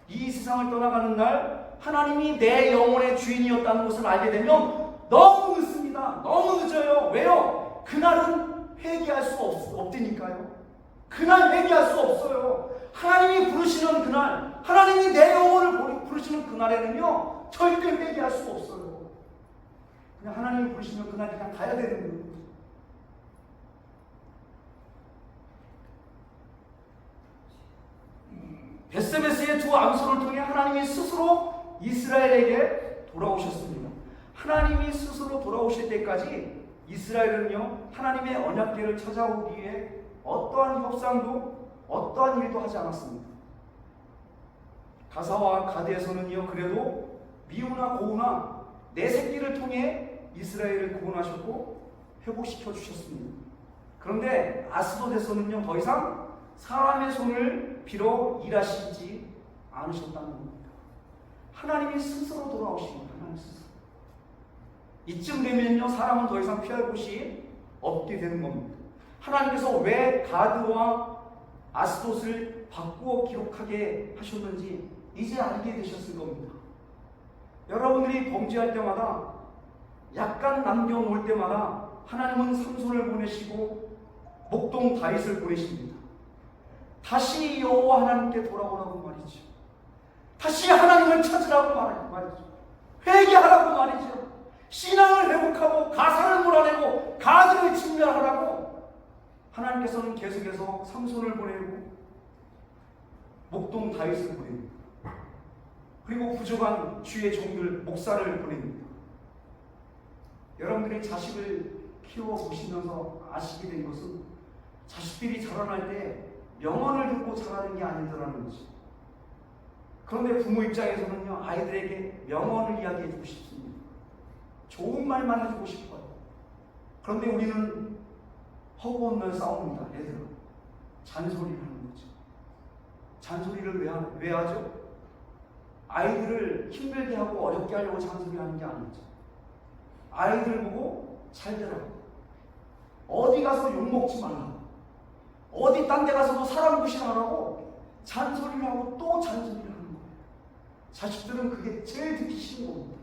이 세상을 떠나가는 날 하나님이 내 영혼의 주인이었다는 것을 알게 되면 너무 늦습니다. 너무 늦어요. 왜요? 그날은 회개할 수 없다니까요. 그날 회개할 수 없어요. 하나님이 부르시는 그날, 하나님이 내 영혼을 부르시는 그날에는요, 절대 회개할 수 없어요. 그냥 하나님이 부르시면 그날 그냥 가야 되는 거예요. 벳세메스의 두 암소를 통해 하나님이 스스로 이스라엘에게 돌아오셨습니다. 하나님이 스스로 돌아오실 때까지 이스라엘은요, 하나님의 언약궤를 찾아오기 위해 어떠한 협상도 어떠한 일도 하지 않았습니다. 가사와 가드에서는요, 그래도 미우나 고우나 내 새끼를 통해 이스라엘을 구원하셨고 회복시켜 주셨습니다. 그런데 아스돗에서는요, 더 이상 사람의 손을 빌어 일하시지 않으셨다는 겁니다. 하나님이 스스로 돌아오십니다. 하나님 스스로. 이쯤 되면요, 사람은 더 이상 피할 곳이 없게 되는 겁니다. 하나님께서 왜 가드와 아스돗을 바꾸어 기록하게 하셨는지 이제 알게 되셨을 겁니다. 여러분들이 범죄할 때마다, 약간 남겨놓을 때마다 하나님은 삼손을 보내시고 목동 다윗을 보내십니다. 다시 여호와 하나님께 돌아오라고 말이죠. 다시 하나님을 찾으라고 말이죠. 회개하라고 말이죠. 신앙을 회복하고 가사를 몰아내고 가드를 진멸하라고 하나님께서는 계속해서 삼손을 보내고 목동 다윗을 보냅니다. 그리고 부족한 주의 종들 목사를 보냅니다. 여러분들이 자식을 키워보시면서 아시게 된 것은 자식들이 자라날 때 명언을 듣고 자라는 게 아니더라는 거죠. 그런데 부모 입장에서는요, 아이들에게 명언을 이야기해 주고 싶습니다. 좋은 말만 해주고 싶어요. 그런데 우리는 허구없는 싸움입니다. 애들은 잔소리를 하는 거죠. 잔소리를 왜 하죠? 아이들을 힘들게 하고 어렵게 하려고 잔소리하는 게 아니죠. 아이들 보고 잘 되라고, 어디 가서 욕먹지 말라고, 어디 딴 데 가서도 사람 무시하라고 잔소리를 하고 또 잔소리를 하는 거예요. 자식들은 그게 제일 듣기 싫은 겁니다.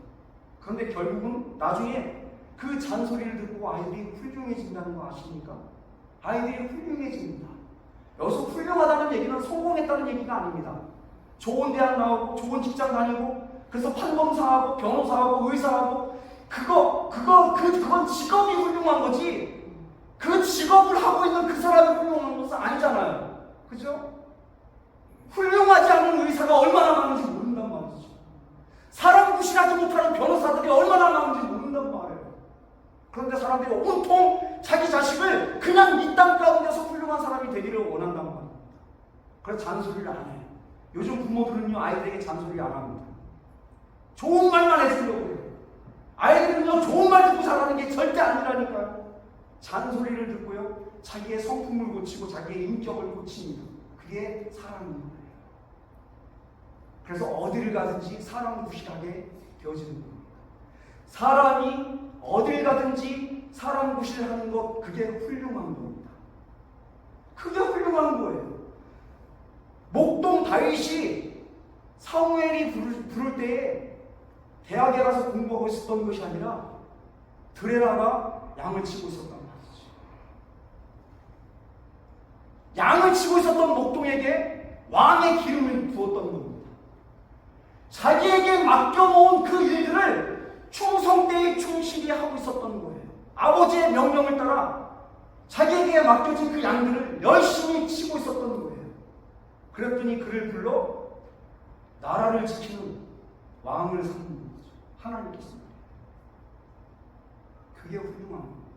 그런데 결국은 나중에 그 잔소리를 듣고 아이들이 훌륭해진다는 거 아십니까? 아이들이 훌륭해집니다. 여기서 훌륭하다는 얘기는 성공했다는 얘기가 아닙니다. 좋은 대학 나오고 좋은 직장 다니고 그래서 판검사하고 변호사하고 의사하고 그건 직업이 훌륭한 거지, 그 직업을 하고 있는 그 사람이 훌륭한 것은 아니잖아요. 그죠? 훌륭하지 않은 의사가 얼마나 많은지 모른단 말이죠. 사람 무시하지 못하는 변호사들이 얼마나 많은지 모른단 말이에요. 그런데 사람들이 온통 자기 자식을 그냥 이 땅 가운데서 훌륭한 사람이 되기를 원한단 말입니다. 그래서 잔소리를 안 해요. 요즘 부모들은요, 아이들에게 잔소리 안 합니다. 좋은 말만 해주려고 해요. 아이들은요, 좋은 말 듣고 자라는 게 절대 아니라니까요. 잔소리를 듣고요, 자기의 성품을 고치고 자기의 인격을 고칩니다. 그게 사람인 거예요. 그래서 어디를 가든지 사람 무시하게 되어지는 겁니다. 사람이 어딜 가든지 사람 무시를 하는 것, 그게 훌륭한 겁니다. 그게 훌륭한 거예요. 목동 다윗이 사무엘이 부를 때에 대학에 가서 공부하고 있었던 것이 아니라 들에다가 양을 치고 있었단 말이죠. 양을 치고 있었던 목동에게 왕의 기름을 부었던 겁니다. 자기에게 맡겨놓은 그 일들을 충성되이 충실히 하고 있었던 거예요. 아버지의 명령을 따라 자기에게 맡겨진 그 양들을 열심히 치고 있었던 거예요. 그랬더니 그를 불러 나라를 지키는 왕을 삼는 거죠. 하나님께서. 그게 훌륭한 겁니다.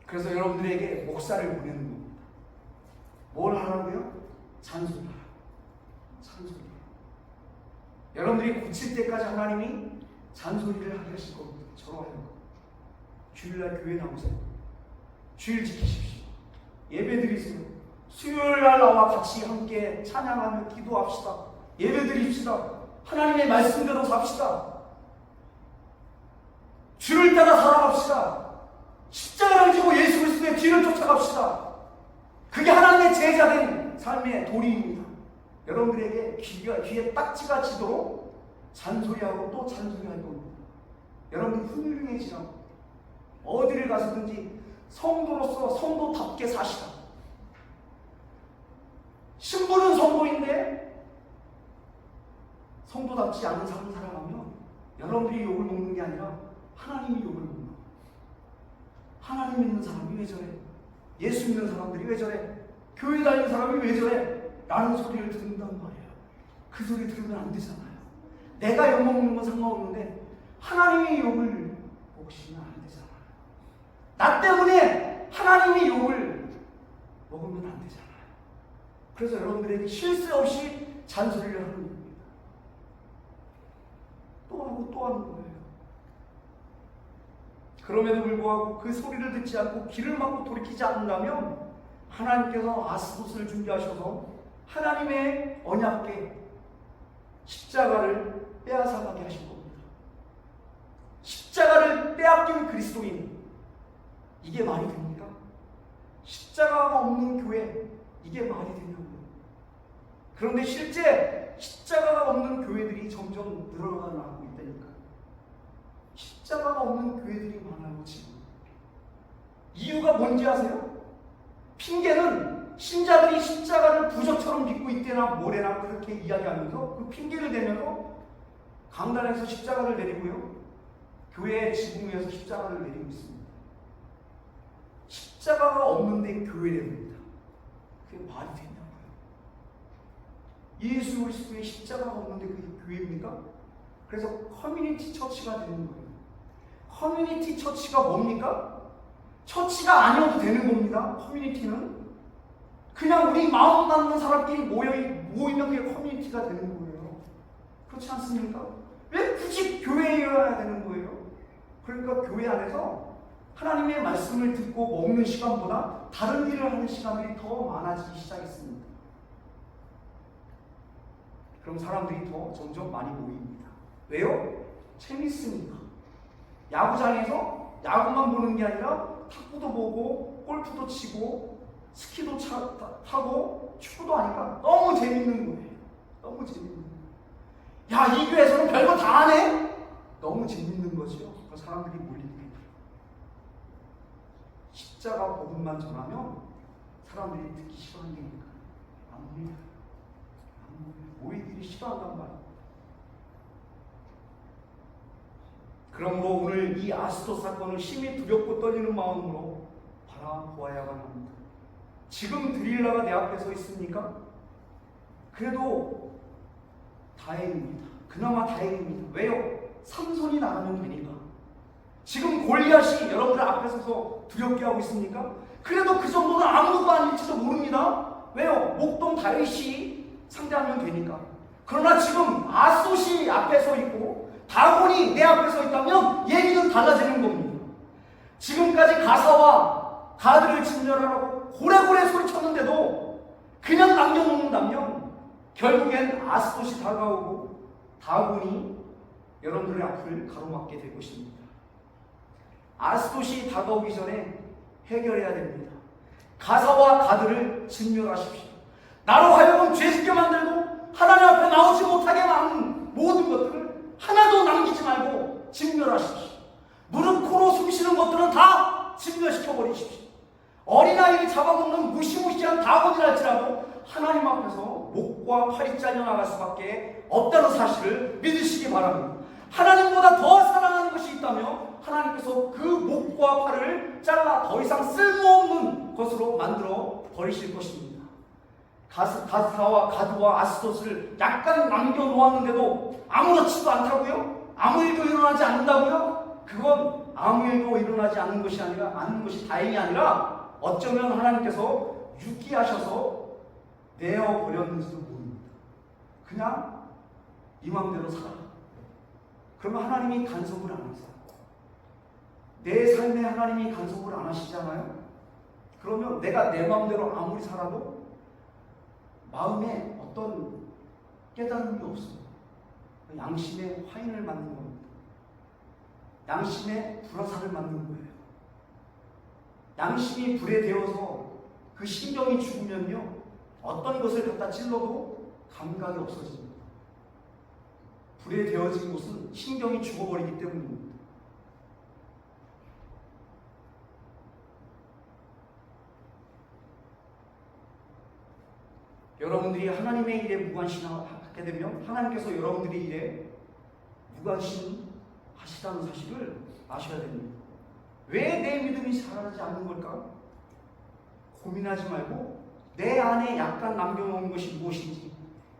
그래서 여러분들에게 목사를 보내는 겁니다. 뭘 하라고요? 잔소리하라고. 잔소리하라고. 여러분들이 고칠 때까지 하나님이 잔소리를 하게 하실 겁니다. 저러하여 주일날 교회 나오세요. 주일 지키십시오. 예배 드리세요. 수요일날 나와 같이 함께 찬양하며 기도합시다. 예배 드립시다. 하나님의 말씀대로 삽시다. 주를 따라 살아갑시다. 십자가를 지고 예수 그리스도의 뒤를 쫓아갑시다. 그게 하나님의 제자된 삶의 도리입니다. 여러분들에게 귀에 딱지가 지도록 잔소리하고 또 잔소리할 겁니다. 여러분이 훌륭해지라고, 어디를 가서든지 성도로서 성도답게 사시라. 신부는 성도인데 성도답지 않은 삶을 살아가면 여러분들이 욕을 먹는 게 아니라 하나님이 욕을 먹는 거예요. 하나님 믿는 사람이 왜 저래? 예수 믿는 사람들이 왜 저래? 교회 다니는 사람이 왜 저래? 라는 소리를 듣는단 말이에요. 그 소리 들으면 안 되잖아요. 내가 욕 먹는 건 상관없는데 하나님이 욕을 먹으시면 안 되잖아요. 나 때문에 하나님이 욕을 먹으면 안 되잖아요. 그래서 여러분들에게 쉴 새 없이 잔소리를 하는 겁니다. 또 하고 또 하는 거예요. 그럼에도 불구하고 그 소리를 듣지 않고 귀를 막고 돌이키지 않는다면 하나님께서 아스도스를 준비하셔서 하나님의 언약궤 십자가를 빼앗아가게 하신 겁니다. 십자가를 빼앗긴 그리스도인, 이게 말이 됩니까? 십자가가 없는 교회, 이게 말이 되냐고요. 그런데 실제 십자가가 없는 교회들이 점점 늘어나고 있다니까. 십자가가 없는 교회들이 많아요 지금. 이유가 뭔지 아세요? 핑계는 신자들이 십자가를 부적처럼 믿고 있대나 뭐래나 그렇게 이야기하면서 그 핑계를 대면서 강단에서 십자가를 내리고요, 교회 지붕 위에서 십자가를 내리고 있습니다. 십자가가 없는데 교회랍니다. 그게 말이 되냐고요. 예수 그리스도의 십자가가 없는데 그게 교회입니까? 그래서 커뮤니티 처치가 되는 거예요. 커뮤니티 처치가 뭡니까? 처치가 아니어도 되는 겁니다. 커뮤니티는 그냥 우리 마음 맞는 사람끼리 모이면 그게 커뮤니티가 되는 거예요. 그렇지 않습니까? 왜 굳이 교회여야 되는 거예요? 그러니까 교회 안에서 하나님의 말씀을 듣고 먹는 시간보다 다른 일을 하는 시간들이 더 많아지기 시작했습니다. 그럼 사람들이 더 점점 많이 모입니다. 왜요? 재밌으니까. 야구장에서 야구만 보는 게 아니라 탁구도 보고 골프도 치고 스키도 타고 축구도 하니까 너무 재밌는 거예요. 너무 재밌는 거예요. 야, 이 교회에서는 별거 다 하네? 너무 재밌는 거죠. 그 사람들이 몰리게 돼요. 십자가 복음만 전하면 사람들이 듣기 싫어하니까 안 몰려요. 안 몰려요. 모이기를 싫어한단 말이에요. 그러므로 오늘 이 아스도 사건을 심히 두렵고 떨리는 마음으로 바라보아야만 합니다. 지금 드릴라가 내 앞에 서 있습니까? 그래도 다행입니다. 그나마 다행입니다. 왜요? 삼손이 나가면 되니까. 지금 골리앗이 여러분들 앞에 서서 두렵게 하고 있습니까? 그래도 그 정도는 아무것도 아닐지도 모릅니다. 왜요? 목동 다윗이 상대하면 되니까. 그러나 지금 아스돗이 앞에 서 있고 다곤이 내 앞에 서 있다면 얘기는 달라지는 겁니다. 지금까지 가사와 가드를 진멸하라고 고래고래 소리쳤는데도 그냥 남겨놓는다면 결국엔 아스돗이 다가오고 다곤이 여러분들의 앞을 가로막게 될 것입니다. 아스돗이 다가오기 전에 해결해야 됩니다. 가사와 가드를 진멸하십시오. 나로 하여금 죄짓게 만들고 하나님 앞에 나오지 못하게 막는 모든 것들을 하나도 남기지 말고 진멸하십시오. 무릎 코로 숨쉬는 것들은 다 진멸시켜버리십시오. 어린아이를 잡아먹는 무시무시한 다곤이랄지라도 하나님 앞에서 목과 팔이 잘려나갈 수밖에 없다는 사실을 믿으시기 바랍니다. 하나님보다 더 사랑하는 것이 있다면 하나님께서 그 목과 팔을 잘라 더 이상 쓸모없는 것으로 만들어 버리실 것입니다. 가사와 가드와 아스돗을 약간 남겨놓았는데도 아무렇지도 않다고요? 아무 일도 일어나지 않는다고요? 그건 아무 일도 일어나지 않는 것이 다행이 아니라 어쩌면 하나님께서 유기하셔서 내어버렸는지도 모릅니다. 그냥 이 마음대로 살아. 그러면 하나님이 간섭을 안 하세요. 내 삶에 하나님이 간섭을 안 하시잖아요. 그러면 내가 내 마음대로 아무리 살아도 마음에 어떤 깨달음이 없어요. 양심의 화인을 만든 겁니다. 양심의 불화살을 만든 거예요. 양심이 불에 데워서 그 신경이 죽으면요, 어떤 것을 갖다 찔러도 감각이 없어집니다. 불에 데워진 곳은 신경이 죽어버리기 때문입니다. 여러분들이 하나님의 일에 무관심하게 되면 하나님께서 여러분들의 일에 무관심하시다는 사실을 아셔야 됩니다. 왜 내 믿음이 자라지 않는 걸까? 고민하지 말고 내 안에 약간 남겨놓은 것이 무엇인지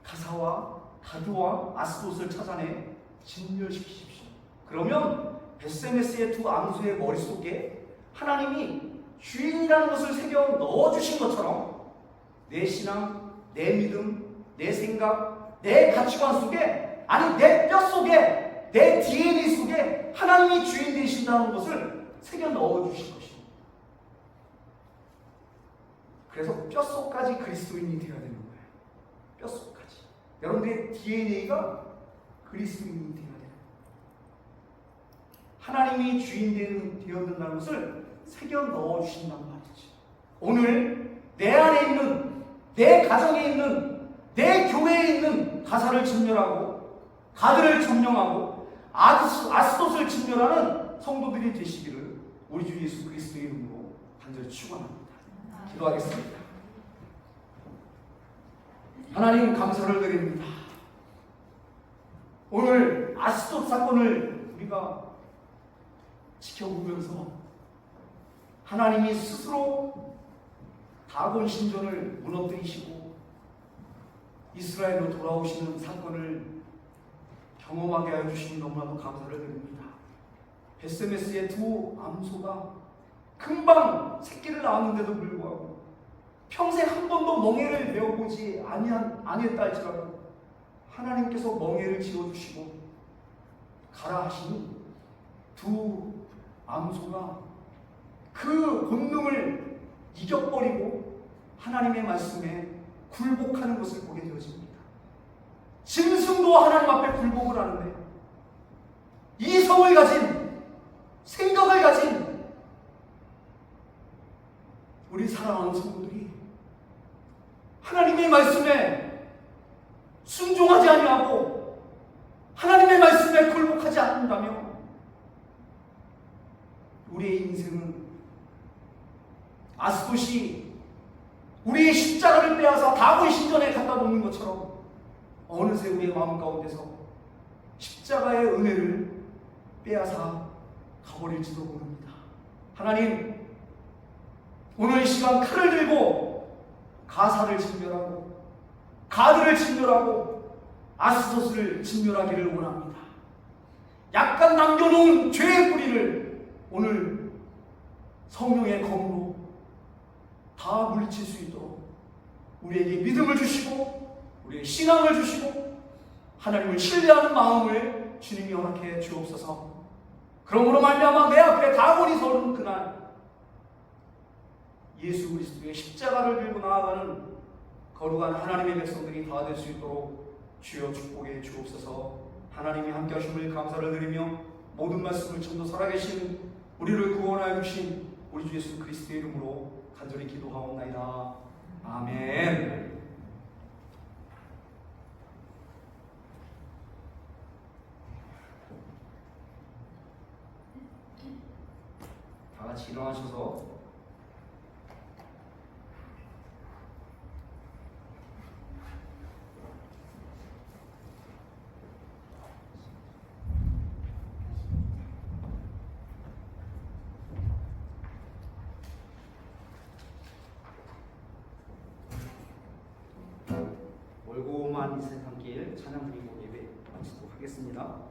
가사와 가드와 아스돗을 찾아내 진멸시키십시오. 그러면 베세메스의 두 암소의 머릿속에 하나님이 주인이라는 것을 새겨 넣어주신 것처럼 내 신앙, 내 믿음, 내 생각, 내 가치관 속에, 아니 내 뼈 속에, 내 DNA 속에 하나님이 주인 되신다는 것을 새겨 넣어주신 것입니다. 그래서 뼛속까지 그리스도인이 되어야 되는 거예요. 뼛속까지. 여러분들의 DNA가 그리스도인이 되어야 돼요. 하나님이 주인 되어야 된다는 것을 새겨 넣어주신단 말이죠. 오늘 내 안에 있는, 내 가정에 있는, 내 교회에 있는 가사를 진멸하고 가드를 점령하고 아스돗을 진멸하는 성도들이 되시기를 우리 주 예수 그리스도의 이름으로 간절히 축원합니다. 기도하겠습니다. 하나님 감사를 드립니다. 오늘 아스돗 사건을 우리가 지켜보면서 하나님이 스스로 다곤 신전을 무너뜨리시고 이스라엘로 돌아오시는 사건을 경험하게 해주시니 너무나도 감사를 드립니다. 베스메스의 두 암소가 금방 새끼를 낳았는데도 불구하고 평생 한 번도 멍에를 메어보지 아니했다 할지라도 하나님께서 멍에를 지어주시고 가라 하시니 두 암소가 그 본능을 이겨버리고 하나님의 말씀에 굴복하는 것을 보게 되어집니다. 짐승도 하나님 앞에 굴복을 하는데 이성을 가진, 생각을 가진 우리 사랑하는 성도들이 하나님의 말씀에 순종하지 아니하고 하나님의 말씀에 굴복하지 않는다면 우리의 인생은 아스돗이 우리의 십자가를 빼앗아 다곤 신전에 갖다 놓는 것처럼 어느새 우리의 마음 가운데서 십자가의 은혜를 빼앗아 가버릴지도 모릅니다. 하나님, 오늘 이 시간 칼을 들고 가사를 진멸하고 가드를 진멸하고 아스돗을 진멸하기를 원합니다. 약간 남겨놓은 죄의 뿌리를 오늘 성령의 검으로 다 물리칠 수 있도록 우리에게 믿음을 주시고 우리에게 신앙을 주시고 하나님을 신뢰하는 마음을 주님이 허락해 주옵소서. 그러므로 말미암아 내 앞에 다곤이 서는 그날 예수 그리스도의 십자가를 들고 나아가는 거룩한 하나님의 백성들이 다 될 수 있도록 주여 축복해 주옵소서. 하나님이 함께 하심을 감사를 드리며 모든 말씀을 전도 살아계신 우리를 구원하여 주신 우리 주 예수 그리스도의 이름으로 간절히 기도하옵나이다. 아멘. 다 같이 일어나셔서 월고만 이 세상길 찬양 드리고 예배 마치도록 하겠습니다.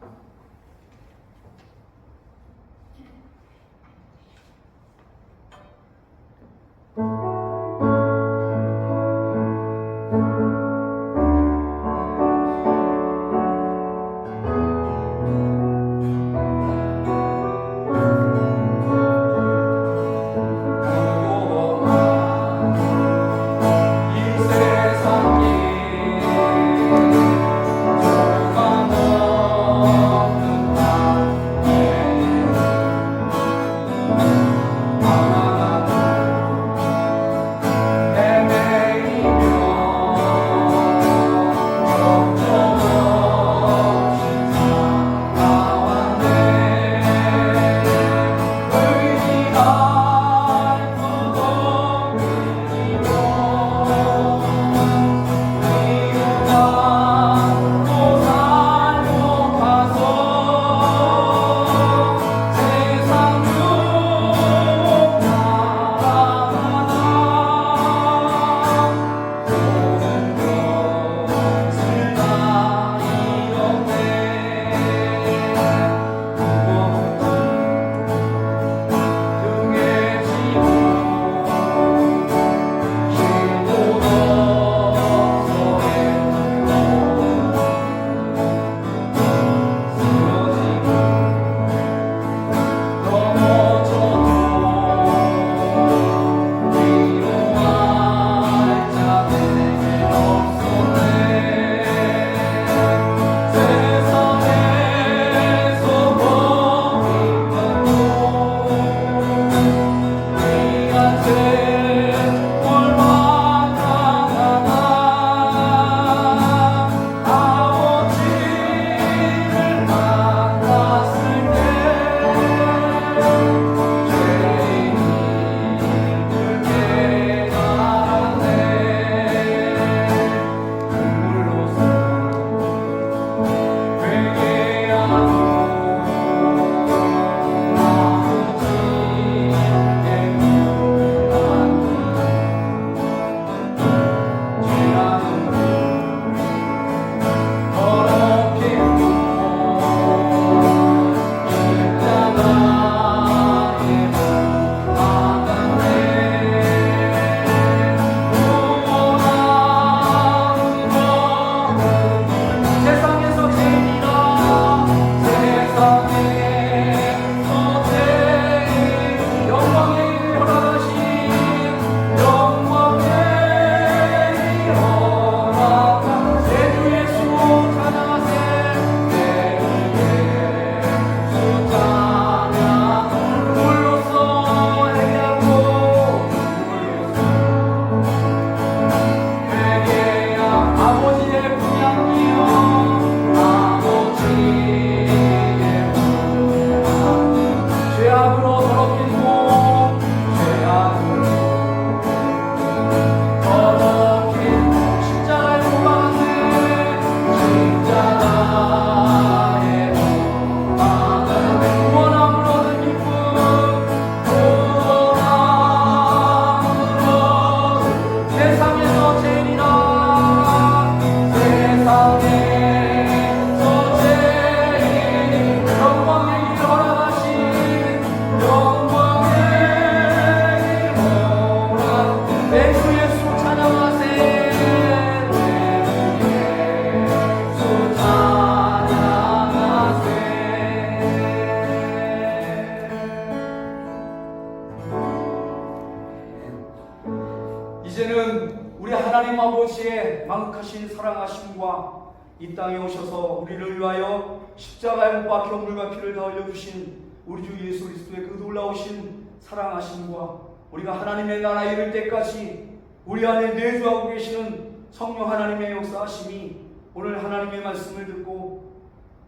하나님 아버지의 망극하신 사랑하심과 이 땅에 오셔서 우리를 위하여 십자가에 못 박혀 물과 피를 다 흘려주신 우리 주 예수 그리스도의 그 놀라우신 사랑하심과 우리가 하나님의 나라에 이를 때까지 우리 안에 내주하고 계시는 성령 하나님의 역사하심이 오늘 하나님의 말씀을 듣고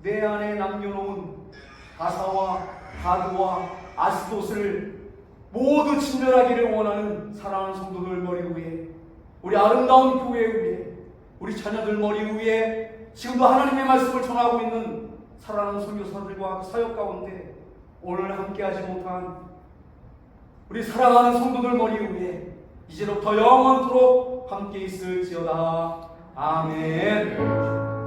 내 안에 남겨놓은 가사와 가드와 아스돗을 모두 진멸하기를 원하는 사랑하는 성도들 머리 위에, 우리 아름다운 교회 위에, 우리 자녀들 머리 위에 지금도 하나님의 말씀을 전하고 있는 사랑하는 선교사들과 사역 가운데 오늘 함께하지 못한 우리 사랑하는 성도들 머리 위에 이제로부터 영원토록 함께 있을지어다. 아멘.